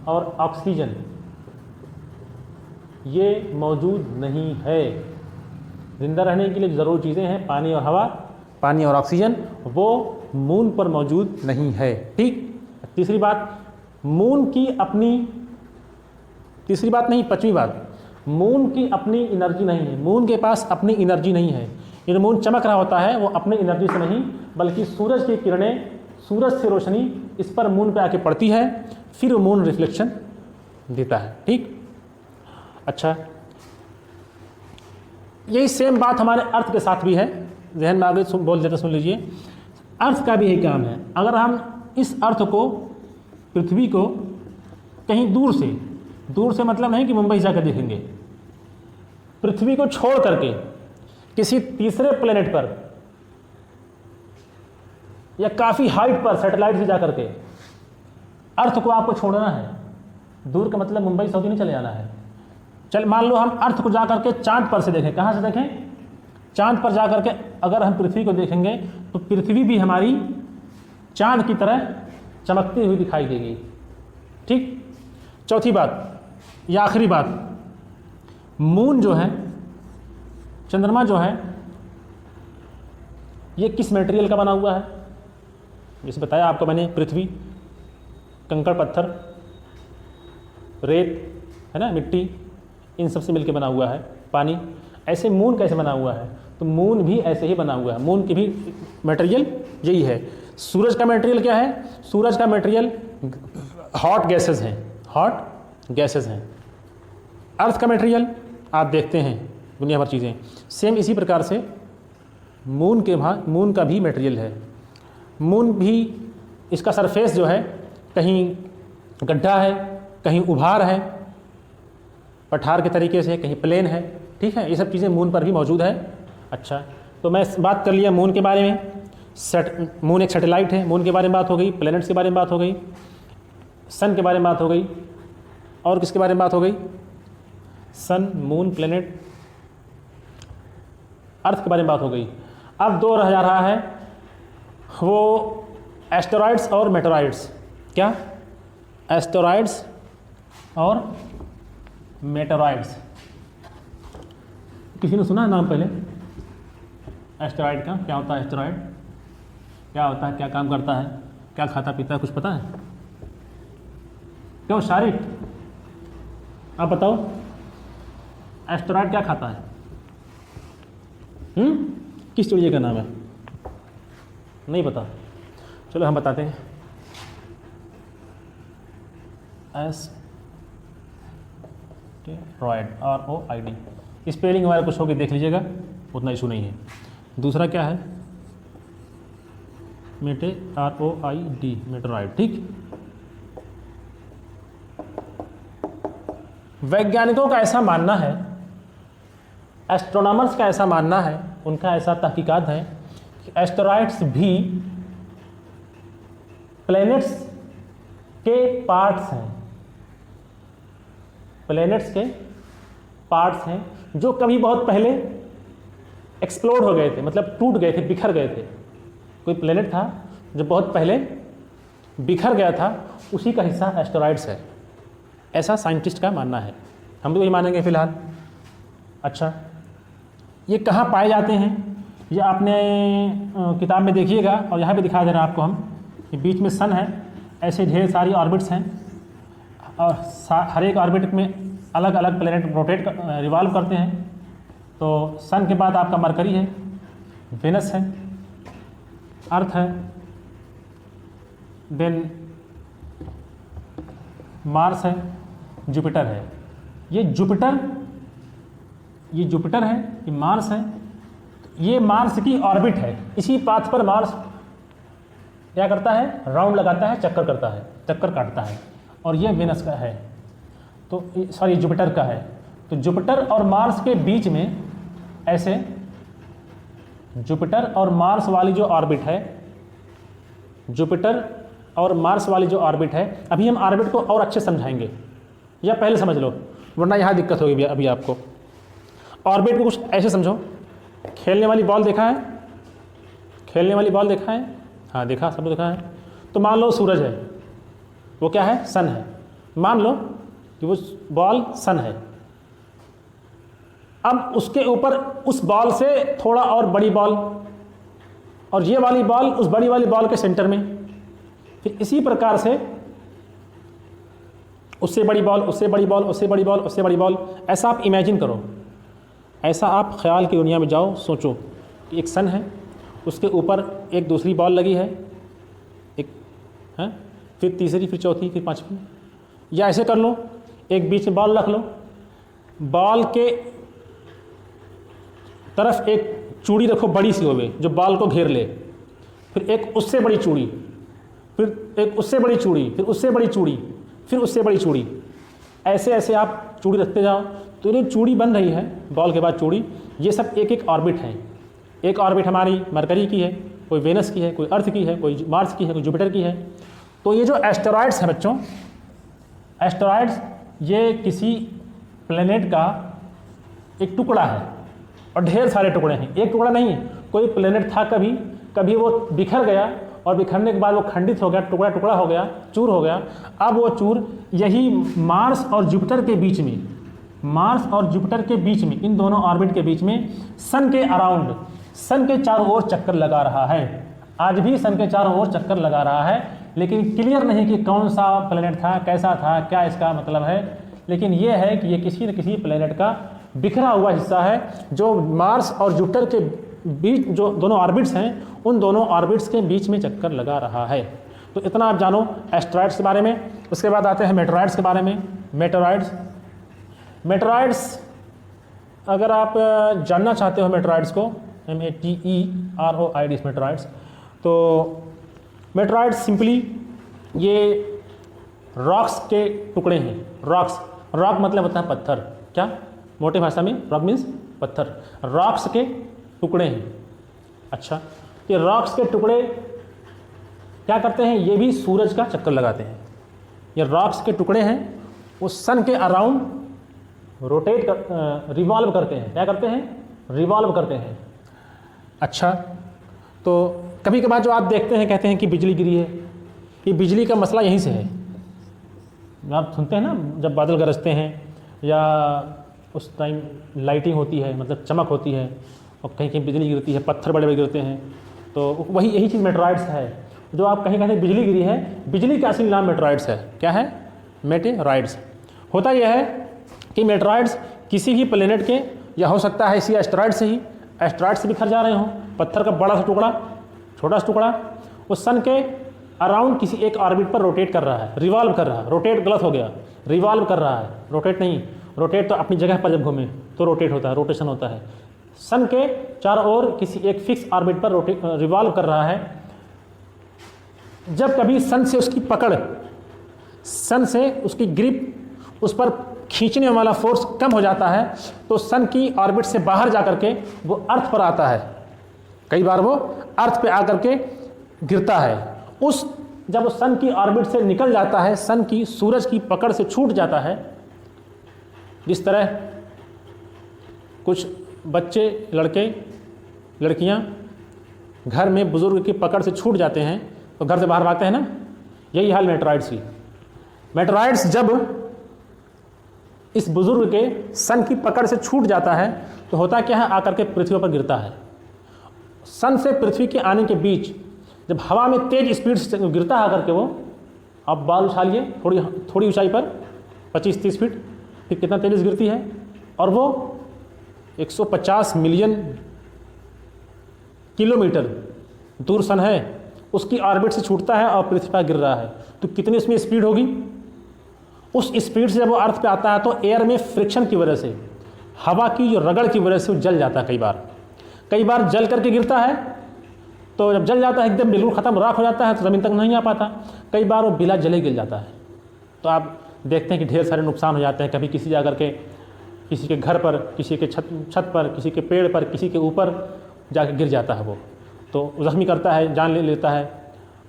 [SPEAKER 1] और ऑक्सीजन, ये मौजूद नहीं है। जिंदा रहने के लिए ज़रूरी चीज़ें हैं, पानी और हवा, पानी और ऑक्सीजन, वो मून पर मौजूद नहीं है, ठीक। तीसरी बात, मून की अपनी, तीसरी बात नहीं, पांचवी बात, मून की अपनी एनर्जी नहीं है। मून के पास अपनी एनर्जी नहीं है। ये मून चमक रहा होता है वो अपनी एनर्जी से नहीं, बल्कि सूरज की किरणें, सूरज से रोशनी इस पर मून पे आके पड़ती है, फिर वो मून रिफ्लेक्शन देता है, ठीक। अच्छा, यही सेम बात हमारे अर्थ के साथ भी है। जहन में आगे बोल देते, सुन लीजिए। अर्थ का भी यही काम है। अगर हम इस अर्थ को, पृथ्वी को कहीं दूर से मतलब नहीं कि मुंबई जाकर देखेंगे, पृथ्वी को छोड़ करके किसी तीसरे प्लेनेट पर या काफ़ी हाइट पर सैटेलाइट से जा करके अर्थ को आपको छोड़ना है, दूर का मतलब मुंबई सऊदी नहीं चले जाना है। चल मान लो हम अर्थ को जा करके चांद पर से देखें, कहाँ से देखें? चांद पर जा करके अगर हम पृथ्वी को देखेंगे तो पृथ्वी भी हमारी चांद की तरह चमकती हुई दिखाई देगी। ठीक। चौथी बात या आखिरी बात, मून जो है, चंद्रमा जो है, ये किस मटेरियल का बना हुआ है? जैसे बताया आपको मैंने, पृथ्वी, कंकड़ पत्थर, रेत है ना, मिट्टी, इन सब से मिलकर बना हुआ है, पानी। ऐसे मून कैसे बना हुआ है? तो मून भी ऐसे ही बना हुआ है। मून की भी मटेरियल यही है। सूरज का मटेरियल क्या है? सूरज का मटेरियल हॉट गैसेस हैं, हॉट गैसेस हैं। अर्थ का मटेरियल आप देखते हैं दुनिया भर चीज़ें। सेम इसी प्रकार से मून का भी मटेरियल है। मून भी, इसका सरफेस जो है, कहीं गड्ढा है, कहीं उभार है, पठार के तरीके से, कहीं प्लेन है। ठीक है, ये सब चीज़ें मून पर भी मौजूद है। अच्छा, तो मैं बात कर लिया मून के बारे में। मून एक सैटेलाइट है, मून के बारे में बात हो गई, प्लैनेट्स के बारे में बात हो गई, सन के बारे में बात हो गई, और किसके बारे में बात हो गई? सन, मून, प्लैनेट, अर्थ के बारे में बात हो गई। अब दो रह जा रहा है वो एस्टेरॉइड्स और मेटेरॉइड्स। क्या? एस्टेरॉइड्स और मेटेरॉइड्स। किसी ने सुना है नाम पहले एस्टेरॉइड का? क्या होता है एस्टेरॉइड? क्या होता है, क्या काम करता है, क्या खाता पीता है, कुछ पता है? क्यों शारिक, आप बताओ, एस्टेरॉइड क्या खाता है? किस चिड़िया का नाम है? नहीं पता? चलो हम बताते हैं। Asteroid, ROID। स्पेलिंग हमारा कुछ होगी, देख लीजिएगा, उतना इशू नहीं है। दूसरा क्या है? ROID, meteoroid. ठीक। वैज्ञानिकों का ऐसा मानना है, एस्ट्रोनॉमर्स का ऐसा मानना है, उनका ऐसा तहकीकात है कि एस्टेरॉइड्स भी प्लैनेट्स के पार्ट्स हैं। प्लैनेट्स के पार्ट्स हैं जो कभी बहुत पहले एक्सप्लोड हो गए थे, मतलब टूट गए थे, बिखर गए थे। कोई प्लैनेट था जो बहुत पहले बिखर गया था, उसी का हिस्सा एस्टेरॉइड्स है, ऐसा साइंटिस्ट का मानना है। हम भी वही मानेंगे फिलहाल। अच्छा, ये कहाँ पाए जाते हैं? ये आपने किताब में देखिएगा, और यहाँ पे दिखा दे रहा आपको हम, कि बीच में सन है, ऐसे ढेर सारी ऑर्बिट्स हैं, और हर एक ऑर्बिट में अलग अलग प्लैनेट रोटेट रिवॉल्व करते हैं। तो सन के बाद आपका मरकरी है, वेनस है, अर्थ है, देन मार्स है, जुपिटर है। ये जुपिटर है, ये मार्स है। ये मार्स की ऑर्बिट है। इसी पाथ पर मार्स क्या करता है? राउंड लगाता है, चक्कर करता है, चक्कर काटता है। और ये वेनस का है, तो सॉरी जुपिटर का है। तो जुपिटर और मार्स के बीच में ऐसे जुपिटर और मार्स वाली जो ऑर्बिट है, जुपिटर और मार्स वाली जो ऑर्बिट है, अभी हम ऑर्बिट को और अच्छे समझाएंगे, या पहले समझ लो, वरना यहाँ दिक्कत होगी अभी आपको। ऑर्बिट को कुछ ऐसे समझो, खेलने वाली बॉल देखा है? खेलने वाली बॉल देखा है? हाँ देखा, सब देखा है। तो मान लो सूरज है, वो क्या है? सन है। मान लो कि वो बॉल सन है। अब उसके ऊपर उस बॉल से थोड़ा और बड़ी बॉल, और ये वाली बॉल उस बड़ी वाली बॉल के सेंटर में। फिर इसी प्रकार से उससे बड़ी बॉल, उससे बड़ी बॉल, उससे बड़ी बॉल, उससे बड़ी बॉल। ऐसा आप इमेजिन करो, ऐसा आप ख्याल की दुनिया में जाओ, सोचो कि एक सन है, उसके ऊपर एक दूसरी बॉल लगी है, एक है, फिर तीसरी, फिर चौथी, फिर पांचवी। या ऐसे कर लो, एक बीच में बॉल रख लो, बॉल के तरफ एक चूड़ी रखो बड़ी सी होवे जो बॉल को घेर ले, फिर एक उससे बड़ी चूड़ी, फिर एक उससे बड़ी चूड़ी, फिर उससे बड़ी चूड़ी, फिर उससे बड़ी चूड़ी। ऐसे ऐसे आप चूड़ी रखते जाओ, तो जो चूड़ी बन रही है, बॉल के बाद चूड़ी, ये सब एक एक ऑर्बिट हैं। एक ऑर्बिट हमारी मरकरी की है, कोई वेनस की है, कोई अर्थ की है, कोई मार्स की है, कोई जुपिटर की है। तो ये जो एस्टेरॉइड्स हैं बच्चों, एस्टेरॉयड्स ये किसी प्लेनेट का एक टुकड़ा है और ढेर सारे टुकड़े हैं, एक टुकड़ा नहीं। कोई प्लेनेट था कभी वो बिखर गया और बिखरने के बाद वो खंडित हो गया, टुकड़ा टुकड़ा हो गया, चूर हो गया। अब वो चूर यही मार्स और जुपिटर के बीच में, मार्स और जुपिटर के बीच में, इन दोनों ऑर्बिट के बीच में सन के अराउंड, सन के चारों ओर चक्कर लगा रहा है। आज भी सन के चारों ओर चक्कर लगा रहा है, लेकिन क्लियर नहीं कि कौन सा प्लेनेट था, कैसा था, क्या इसका मतलब है। लेकिन ये है कि ये किसी न किसी प्लेनेट का बिखरा हुआ हिस्सा है जो मार्स और जुपिटर के बीच, जो दोनों ऑर्बिट्स हैं, उन दोनों ऑर्बिट्स के बीच में चक्कर लगा रहा है। तो इतना आप जानो एस्टेरॉयड्स के बारे में। उसके बाद आते हैं मेटेरॉयड्स के बारे में। मेटेरॉयड्स अगर आप जानना चाहते हो मेटेरॉयड्स को, METEROIDs मेटेरॉयड्स, तो मेटेरॉयड्स सिंपली ये रॉक्स के टुकड़े हैं। रॉक मतलब होता है पत्थर। क्या? मोटे भाषा में रॉक मीन्स पत्थर। रॉक्स के टुकड़े हैं। अच्छा, ये रॉक्स के टुकड़े क्या करते हैं? ये भी सूरज का चक्कर लगाते हैं। ये रॉक्स के टुकड़े हैं, वो सन के अराउंड रिवॉल्व करते हैं। क्या करते हैं? रिवॉल्व करते हैं। अच्छा, तो कभी कभार जो आप देखते हैं, कहते हैं कि बिजली गिरी है, ये बिजली का मसला यहीं से है। आप सुनते हैं ना, जब बादल गरजते हैं या उस टाइम लाइटिंग होती है, मतलब चमक होती है, और कहीं कहीं बिजली गिरती है, पत्थर बड़े बड़े गिरते हैं, तो वही यही चीज़ मेटेरॉयड्स है। जो आप कहीं कहते हैं बिजली गिरी है, बिजली का असली नाम मेटेरॉयड्स है। क्या है? मेटेरॉयड्स। होता यह है कि मेटेरॉयड्स किसी भी प्लेनेट के, या हो सकता है इसी एस्टेरॉयड से ही, एस्टेरॉयड से बिखर जा रहे हों, पत्थर का बड़ा सा टुकड़ा, छोटा सा टुकड़ा, वो सन के अराउंड किसी एक ऑर्बिट पर रोटेट कर रहा है, रिवॉल्व कर रहा है। रोटेट गलत हो गया, रिवॉल्व कर रहा है, रोटेट नहीं। रोटेट तो अपनी जगह पर जब घूमे तो रोटेट होता है, रोटेशन होता है। सन के चारों ओर किसी एक फिक्स ऑर्बिट पर रिवॉल्व कर रहा है। जब कभी सन से उसकी पकड़, सन से उसकी ग्रिप, उस पर खींचने वाला फोर्स कम हो जाता है, तो सन की ऑर्बिट से बाहर जा करके वो अर्थ पर आता है। कई बार वो अर्थ पे आकर के गिरता है। जब वो सन की ऑर्बिट से निकल जाता है, सन की, सूरज की पकड़ से छूट जाता है, जिस तरह कुछ बच्चे, लड़के लड़कियां घर में बुजुर्ग की पकड़ से छूट जाते हैं तो घर से बाहर भागते हैं ना, यही हाल मेटेरॉयड्स की। मेटेरॉयड्स जब इस बुजुर्ग के सन की पकड़ से छूट जाता है तो होता क्या है? आकर के पृथ्वी पर गिरता है। सन से पृथ्वी के आने के बीच जब हवा में तेज स्पीड से गिरता है आकर के, वो आप बाल उछालिए थोड़ी ऊंचाई पर 25-30 फीट, फिर कितना तेज गिरती है, और वो 150 मिलियन किलोमीटर दूर सन है, उसकी ऑर्बिट से छूटता है और पृथ्वी पर गिर रहा है। तो कितनी उसमें स्पीड होगी? उस स्पीड से जब वो अर्थ पे आता है तो एयर में फ्रिक्शन की वजह से, हवा की जो रगड़ की वजह से वो जल जाता है। कई बार जल करके गिरता है, तो जब जल जाता है एकदम बिल्कुल ख़त्म, राख हो जाता है, तो ज़मीन तक नहीं आ पाता। कई बार वो बिला जले गिर जाता है। तो आप देखते हैं कि ढेर सारे नुकसान हो जाते हैं। कभी किसी जाकर के, किसी के घर पर, किसी के छत पर, किसी के पेड़ पर, किसी के ऊपर जाकर गिर जाता है, वो तो ज़ख्मी करता है, जान ले लेता है।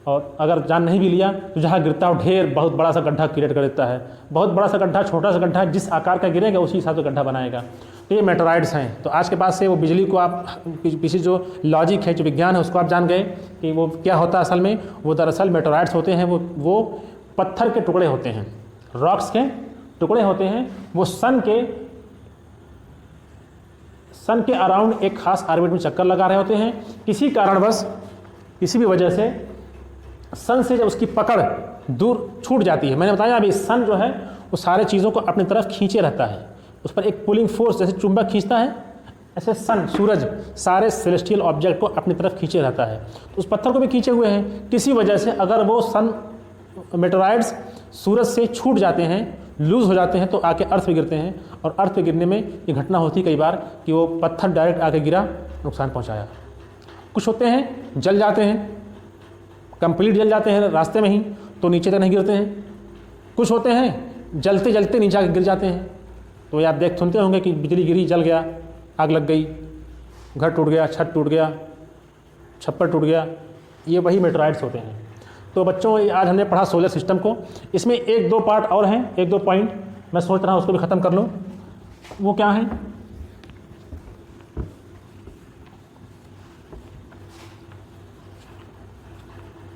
[SPEAKER 1] और अगर जान नहीं भी लिया तो जहाँ गिरता है ढेर बहुत बड़ा सा गड्ढा क्रिएट कर देता है। बहुत बड़ा सा गड्ढा, छोटा सा गड्ढा, जिस आकार का गिरेगा उसी हिसाब से गड्ढा बनाएगा। तो ये मेटेरॉयड्स हैं। तो आज के बाद से वो बिजली को आप, पीछे जो लॉजिक है, जो विज्ञान है, उसको आप जान गए कि वो क्या होता है असल में। वो दरअसल मेटेरॉयड्स होते हैं, वो पत्थर के टुकड़े होते हैं, रॉक्स के टुकड़े होते हैं। वो सन के अराउंड एक खास ऑर्बिट में चक्कर लगा रहे होते हैं। किसी कारणवश, किसी भी वजह से सन से जब उसकी पकड़ दूर छूट जाती है, मैंने बताया अभी, सन जो है वो सारे चीज़ों को अपनी तरफ खींचे रहता है। उस पर एक पुलिंग फोर्स, जैसे चुंबक खींचता है, ऐसे सन, सूरज, सारे सेलेस्टियल ऑब्जेक्ट को अपनी तरफ खींचे रहता है। तो उस पत्थर को भी खींचे हुए हैं। किसी वजह से अगर वो मेटेरॉयड्स सूरज से छूट जाते हैं, लूज़ हो जाते हैं, तो आके अर्थ पे गिरते हैं। और अर्थ पे गिरने में ये घटना होती है कई बार कि वो पत्थर डायरेक्ट आके गिरा, नुकसान पहुंचाया। कुछ होते हैं जल जाते हैं, कंप्लीट जल जाते हैं रास्ते में ही, तो नीचे तक नहीं गिरते हैं। कुछ होते हैं जलते जलते नीचे आके गिर जाते हैं। तो ये आप सुनते होंगे कि बिजली गिरी, जल गया, आग लग गई, घर टूट गया, छत टूट गया, छप्पर टूट गया। ये वही मेटेरॉयड्स होते हैं। तो बच्चों आज हमने पढ़ा सोलर सिस्टम को। इसमें एक दो पार्ट और हैं, एक दो पॉइंट मैं सोच रहा हूँ उसको भी ख़त्म कर लूँ। वो क्या है?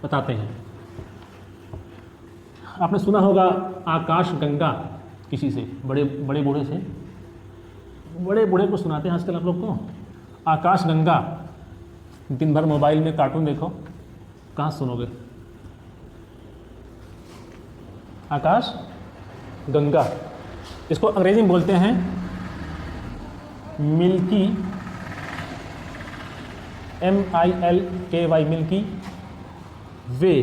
[SPEAKER 1] बताते हैं। आपने सुना होगा आकाश गंगा, किसी से बड़े बड़े बूढ़े से, बड़े बूढ़े को सुनाते हैं आजकल आप लोग को आकाश गंगा। दिन भर मोबाइल में कार्टून देखो, कहाँ सुनोगे आकाश गंगा। इसको अंग्रेजी में बोलते हैं मिल्की, MILKY, मिल्की वे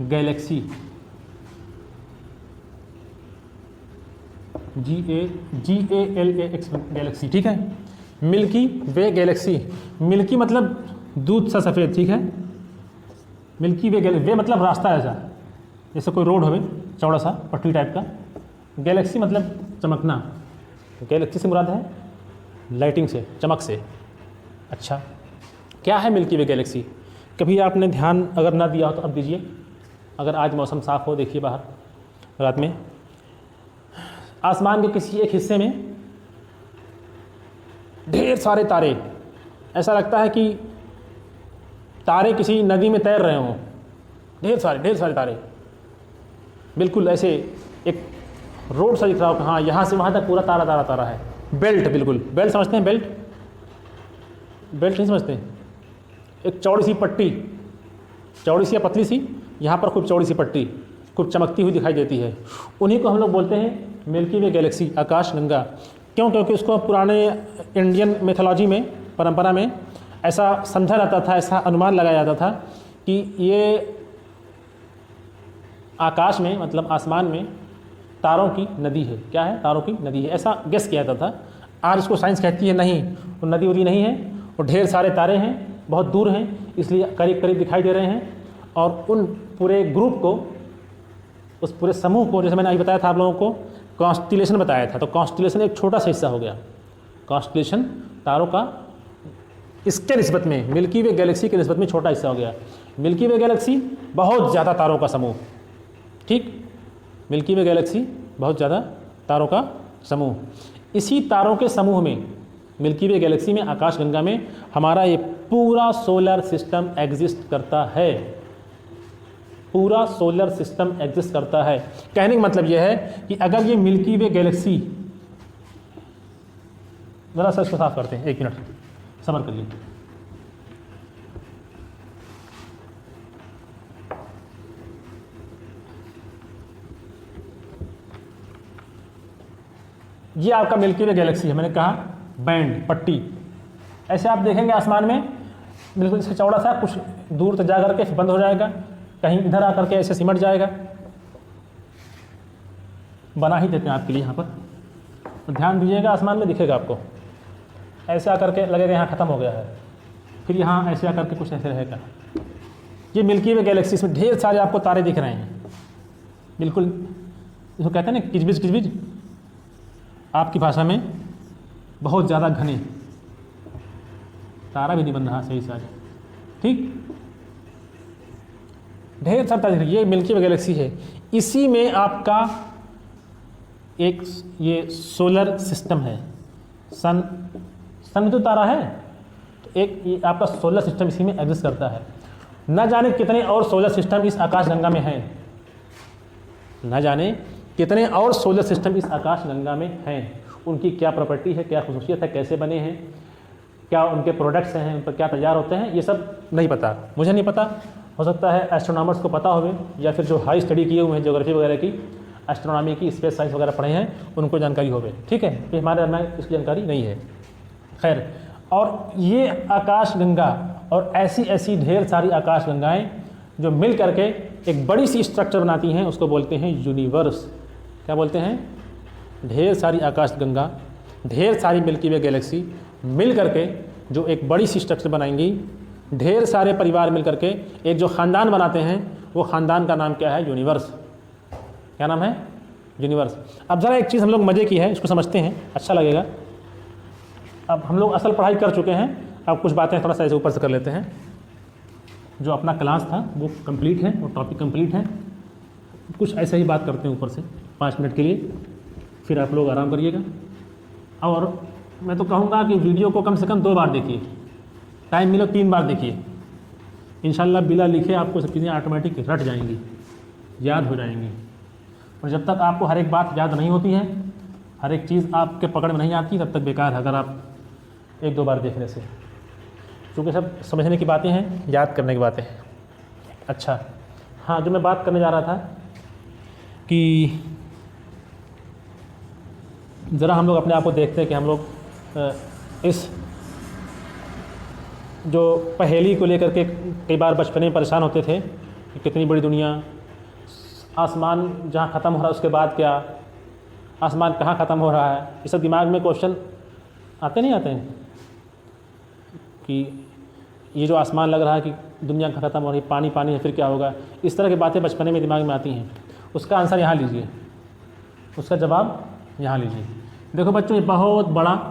[SPEAKER 1] गैलेक्सी, GALAX गैलेक्सी, ठीक है। मिल्की वे गैलेक्सी, मिल्की मतलब दूध सा सफ़ेद, ठीक है। मिल्की वे वे मतलब रास्ता ऐसा, जैसे कोई रोड हो चौड़ा सा पटरी टाइप का। गैलेक्सी मतलब चमकना, गैलेक्सी से मुराद है लाइटिंग से, चमक से। अच्छा, क्या है मिल्की वे गैलेक्सी? कभी आपने ध्यान अगर ना दिया हो तो अब दीजिए। अगर आज मौसम साफ़ हो, देखिए बाहर रात में आसमान के किसी एक हिस्से में ढेर सारे तारे, ऐसा लगता है कि तारे किसी नदी में तैर रहे हों। ढेर सारे तारे, बिल्कुल ऐसे एक रोड सा दिख रहा हो कि हाँ यहाँ से वहाँ तक पूरा तारा है। बेल्ट, बिल्कुल बेल्ट समझते हैं? बेल्ट नहीं समझते? एक चौड़ी सी पट्टी, चौड़ी सी या पतली सी, यहाँ पर खूब चौड़ी सी पट्टी खूब चमकती हुई दिखाई देती है। उन्हीं को हम लोग बोलते हैं मिल्की वे गैलेक्सी, आकाश गंगा। क्यों? क्योंकि उसको पुराने इंडियन मिथोलॉजी में, परंपरा में ऐसा समझा जाता था, ऐसा अनुमान लगाया जाता था कि ये आकाश में मतलब आसमान में तारों की नदी है। क्या है? तारों की नदी है, ऐसा गेस किया जाता था। आज उसको साइंस कहती है नहीं, वो नदी वदी नहीं है, वो ढेर सारे तारे हैं, बहुत दूर हैं, इसलिए करीब करीब दिखाई दे रहे हैं। और उन पूरे ग्रुप को, उस पूरे समूह को, जैसे मैंने अभी बताया था आप लोगों को, कॉन्स्टिलेशन बताया था। तो कॉन्स्टिलेशन एक छोटा सा हिस्सा हो गया। कॉन्स्टिलेशन तारों का इसके निस्बत में, मिल्की वे गैलेक्सी के निस्बत में छोटा हिस्सा हो गया। मिल्की वे गैलेक्सी बहुत ज़्यादा तारों का समूह, ठीक। मिल्की वे गैलेक्सी बहुत ज़्यादा तारों का समूह। इसी तारों के समूह में, मिल्की वे गैलेक्सी में, आकाशगंगा में हमारा ये पूरा सोलर सिस्टम एग्जिस्ट करता है। पूरा सोलर सिस्टम एग्जिस्ट करता है। कहने का मतलब यह है कि अगर ये मिल्की वे गैलेक्सी, ज़रा सा इसको साफ करते हैं, 1 मिनट सब्र करिए। ये आपका मिल्की वे गैलेक्सी है। मैंने कहा बैंड, पट्टी, ऐसे आप देखेंगे आसमान में बिल्कुल इससे चौड़ा सा, कुछ दूर तक जा करके फिर बंद हो जाएगा, कहीं इधर आकर के ऐसे सिमट जाएगा। बना ही देते हैं आपके लिए यहाँ पर, तो ध्यान दीजिएगा, आसमान में दिखेगा आपको, ऐसे आकर के लगेगा यहाँ ख़त्म हो गया है, फिर यहाँ ऐसे आकर के कुछ ऐसे रहेगा। ये मिल्की वे गैलेक्सी, इसमें ढेर सारे आपको तारे दिख रहे हैं, बिल्कुल इसको कहते हैं ना किचबिज किचबिज, आपकी भाषा में बहुत ज़्यादा घने, तारा भी नहीं बन रहा सही सारे, ठीक। ढेर सारा तारे, ये मिल्की वे गैलेक्सी है। इसी में आपका एक ये सोलर सिस्टम है। सन तो तारा है, तो एक ये आपका सोलर सिस्टम इसी में एग्जिस्ट करता है। न जाने कितने और सोलर सिस्टम इस आकाशगंगा में हैं, न जाने कितने और सोलर सिस्टम इस आकाशगंगा में हैं। उनकी क्या प्रॉपर्टी है, क्या खुसूसियत है, कैसे बने हैं, क्या उनके प्रोडक्ट्स हैं, उन पर क्या तैयार होते हैं, ये सब नहीं पता, मुझे नहीं पता। हो सकता है एस्ट्रोनॉमर्स को पता होवे, या फिर जो हाई स्टडी किए हुए हैं ज्योग्राफी वगैरह की, एस्ट्रोनॉमी की, स्पेस साइंस वगैरह पढ़े हैं, उनको जानकारी होवे, ठीक है। फिर हमारे में इसकी जानकारी नहीं है। खैर, और ये आकाशगंगा और ऐसी ऐसी ढेर सारी आकाशगंगाएं जो मिल करके एक बड़ी सी स्ट्रक्चर बनाती हैं, उसको बोलते हैं यूनिवर्स। क्या बोलते हैं? ढेर सारी आकाशगंगा, ढेर सारी मिल्की वे गैलेक्सी मिल करके जो एक बड़ी सी स्ट्रक्चर बनाएंगी, ढेर सारे परिवार मिल करके एक जो ख़ानदान बनाते हैं, वो ख़ानदान का नाम क्या है? यूनिवर्स। क्या नाम है? यूनिवर्स। अब ज़रा एक चीज़ हम लोग मज़े की है, इसको समझते हैं, अच्छा लगेगा। अब हम लोग असल पढ़ाई कर चुके हैं, अब कुछ बातें थोड़ा सा ऐसे ऊपर से कर लेते हैं। जो अपना क्लास था वो कंप्लीट है और टॉपिक कंप्लीट है। कुछ ऐसे ही बात करते हैं ऊपर से 5 मिनट के लिए, फिर आप लोग आराम करिएगा। और मैं तो कहूँगा कि वीडियो को कम से कम 2 बार देखिए, टाइम मिलो 3 बार देखिए। इंशाल्लाह बिला लिखे आपको सब चीज़ें ऑटोमेटिक रट जाएंगी, याद हो जाएंगी। और जब तक आपको हर एक बात याद नहीं होती है, हर एक चीज़ आपके पकड़ में नहीं आती, तब तक बेकार है अगर आप 1-2 बार देखने से, क्योंकि सब समझने की बातें हैं, याद करने की बातें हैं। अच्छा हाँ, जो मैं बात करने जा रहा था कि ज़रा हम लोग अपने आप को देखते हैं कि हम लोग इस जो पहेली को लेकर के कई बार बचपन में परेशान होते थे कि कितनी बड़ी दुनिया, आसमान जहाँ ख़त्म हो रहा है उसके बाद क्या, आसमान कहाँ ख़त्म हो रहा है, ये सब दिमाग में क्वेश्चन आते नहीं आते हैं कि ये जो आसमान लग रहा है कि दुनिया का ख़त्म हो रही, पानी पानी है, फिर क्या होगा। इस तरह की बातें बचपन में दिमाग में आती हैं। उसका आंसर यहाँ लीजिए, उसका जवाब यहाँ लीजिए। देखो बच्चों, ये बहुत बड़ा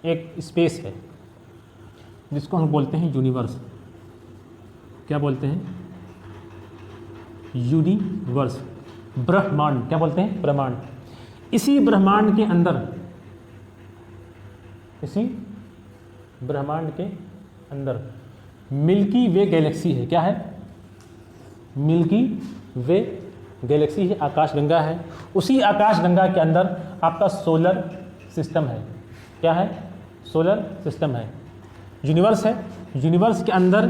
[SPEAKER 1] एक स्पेस है जिसको हम बोलते हैं यूनिवर्स। क्या बोलते हैं? यूनिवर्स, ब्रह्मांड। क्या बोलते हैं? ब्रह्मांड। इसी ब्रह्मांड के अंदर, इसी ब्रह्मांड के अंदर मिल्की वे गैलेक्सी है। क्या है? मिल्की वे गैलेक्सी है, आकाशगंगा है। उसी आकाशगंगा के अंदर आपका सोलर सिस्टम है। क्या है? सोलर सिस्टम है, यूनिवर्स है। यूनिवर्स के अंदर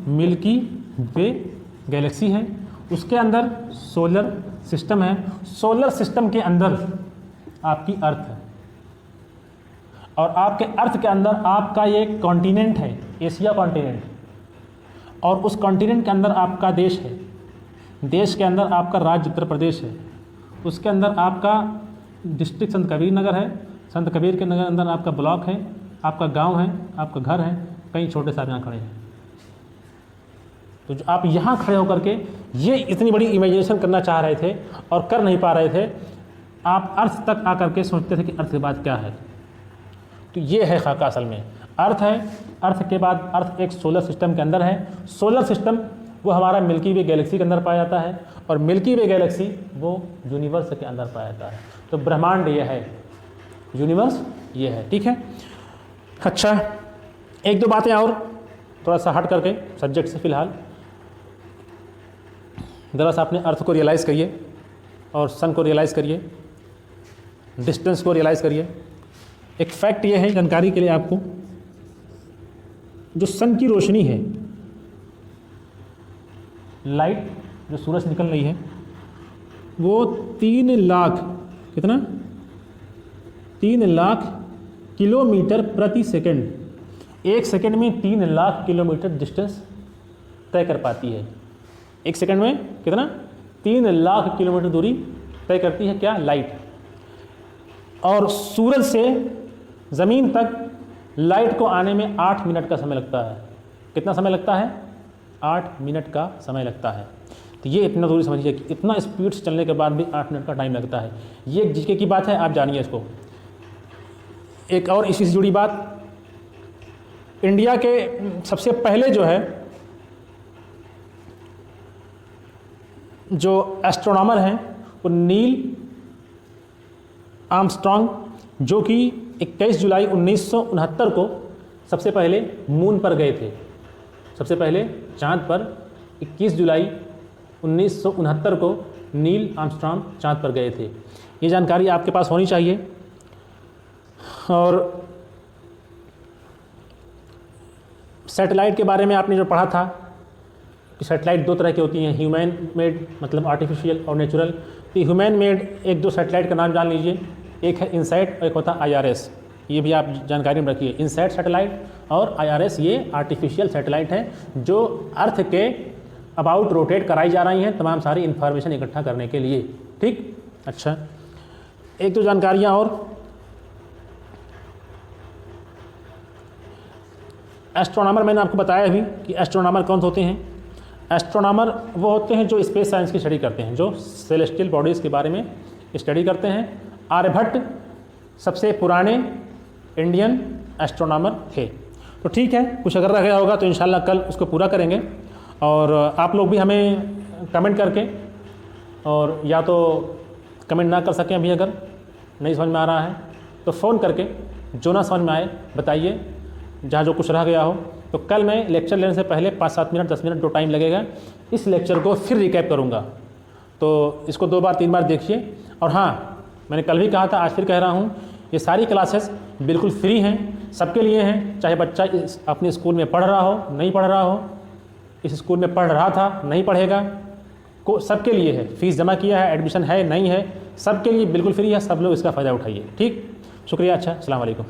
[SPEAKER 1] मिल्की वे गैलेक्सी है, उसके अंदर सोलर सिस्टम है। सोलर सिस्टम के अंदर आपकी अर्थ है, और आपके अर्थ के अंदर आपका ये कॉन्टिनेंट है, एशिया कॉन्टिनेंट, और उस कॉन्टिनेंट के अंदर आपका देश है। देश के अंदर आपका राज्य उत्तर प्रदेश है, उसके अंदर आपका डिस्ट्रिक्ट संत कबीर नगर है, संत कबीर के नगर अंदर आपका ब्लॉक है, आपका गांव है, आपका घर है, कई छोटे साहब यहाँ खड़े हैं। तो जो आप यहाँ खड़े होकर के ये इतनी बड़ी इमेजिनेशन करना चाह रहे थे और कर नहीं पा रहे थे, आप अर्थ तक आकर के सोचते थे कि अर्थ के बाद क्या है। तो ये है खाका असल में। अर्थ है, अर्थ के बाद अर्थ एक सोलर सिस्टम के अंदर है। सोलर सिस्टम वो हमारा मिल्की वे गैलेक्सी के अंदर पाया जाता है, और मिल्की वे गैलेक्सी वो यूनिवर्स के अंदर पाया जाता है। तो ब्रह्मांड ये है, यूनिवर्स ये है। ठीक है, अच्छा 1-2 बातें और थोड़ा सा हट करके सब्जेक्ट से फ़िलहाल ज़रा सा अपने अर्थ को रियलाइज़ करिए, और सन को रियलाइज़ करिए, डिस्टेंस को रियलाइज़ करिए। एक फैक्ट ये है जानकारी के लिए आपको, जो सन की रोशनी है, लाइट जो सूरज निकल रही है, वो 3 लाख, कितना? 3 लाख किलोमीटर प्रति सेकंड, 1 सेकंड में 3 लाख किलोमीटर डिस्टेंस तय कर पाती है। 1 सेकंड में कितना? 3 लाख किलोमीटर दूरी तय करती है क्या? लाइट। और सूरज से ज़मीन तक लाइट को आने में 8 मिनट का समय लगता है। कितना समय लगता है? 8 मिनट का समय लगता है। तो ये इतना दूरी समझिए कि इतना स्पीड से चलने के बाद भी 8 मिनट का टाइम लगता है। ये एक जीके की बात है, आप जानिए इसको। एक और इसी से जुड़ी बात, इंडिया के सबसे पहले जो है, जो एस्ट्रोनॉमर हैं वो नील आर्मस्ट्रॉन्ग, जो कि 21 जुलाई 1969 को सबसे पहले मून पर गए थे। सबसे पहले चांद पर 21 जुलाई 1969 को नील आर्मस्ट्रॉन्ग चांद पर गए थे। ये जानकारी आपके पास होनी चाहिए। और सैटेलाइट के बारे में आपने जो पढ़ा था कि सैटेलाइट 2 तरह की होती हैं, ह्यूमन मेड मतलब आर्टिफिशियल और नेचुरल। तो ह्यूमन मेड 1-2 सैटेलाइट का नाम जान लीजिए। एक है इनसैट और एक होता है IRS। ये भी आप जानकारी में रखिए। इनसैट सैटेलाइट और IRS ये आर्टिफिशियल सैटेलाइट हैं जो अर्थ के अबाउट रोटेट कराई जा रही हैं तमाम सारी इन्फॉर्मेशन इकट्ठा करने के लिए। ठीक, अच्छा 1-2 जानकारियाँ और। एस्ट्रोनॉमर मैंने आपको बताया अभी कि एस्ट्रोनॉमर कौन होते हैं। एस्ट्रोनॉमर वो होते हैं जो स्पेस साइंस की स्टडी करते हैं, जो सेलेस्टियल बॉडीज़ के बारे में स्टडी करते हैं। आर्यभट्ट सबसे पुराने इंडियन एस्ट्रोनॉमर थे। तो ठीक है, कुछ अगर रह गया होगा तो इंशाल्लाह कल उसको पूरा करेंगे। और आप लोग भी हमें कमेंट करके, और या तो कमेंट ना कर सकें अभी, अगर नहीं समझ में आ रहा है तो फ़ोन करके जो ना समझ में आए बताइए, जहाँ जो कुछ रह गया हो। तो कल मैं लेक्चर लेने से पहले 5-7 मिनट 10 मिनट जो टाइम लगेगा इस लेक्चर को फिर रिकैप करूँगा। तो इसको 2 बार 3 बार देखिए। और हाँ, मैंने कल भी कहा था, आज फिर कह रहा हूँ, ये सारी क्लासेस बिल्कुल फ्री हैं, सबके लिए हैं। चाहे बच्चा अपने स्कूल में पढ़ रहा हो, नहीं पढ़ रहा हो, इस स्कूल में पढ़ रहा था, नहीं पढ़ेगा, को सबके लिए है। फ़ीस जमा किया है, एडमिशन है, नहीं है, सबके लिए बिल्कुल फ्री है। सब लोग इसका फ़ायदा उठाइए। ठीक, शुक्रिया। अच्छा, अस्सलाम वालेकुम।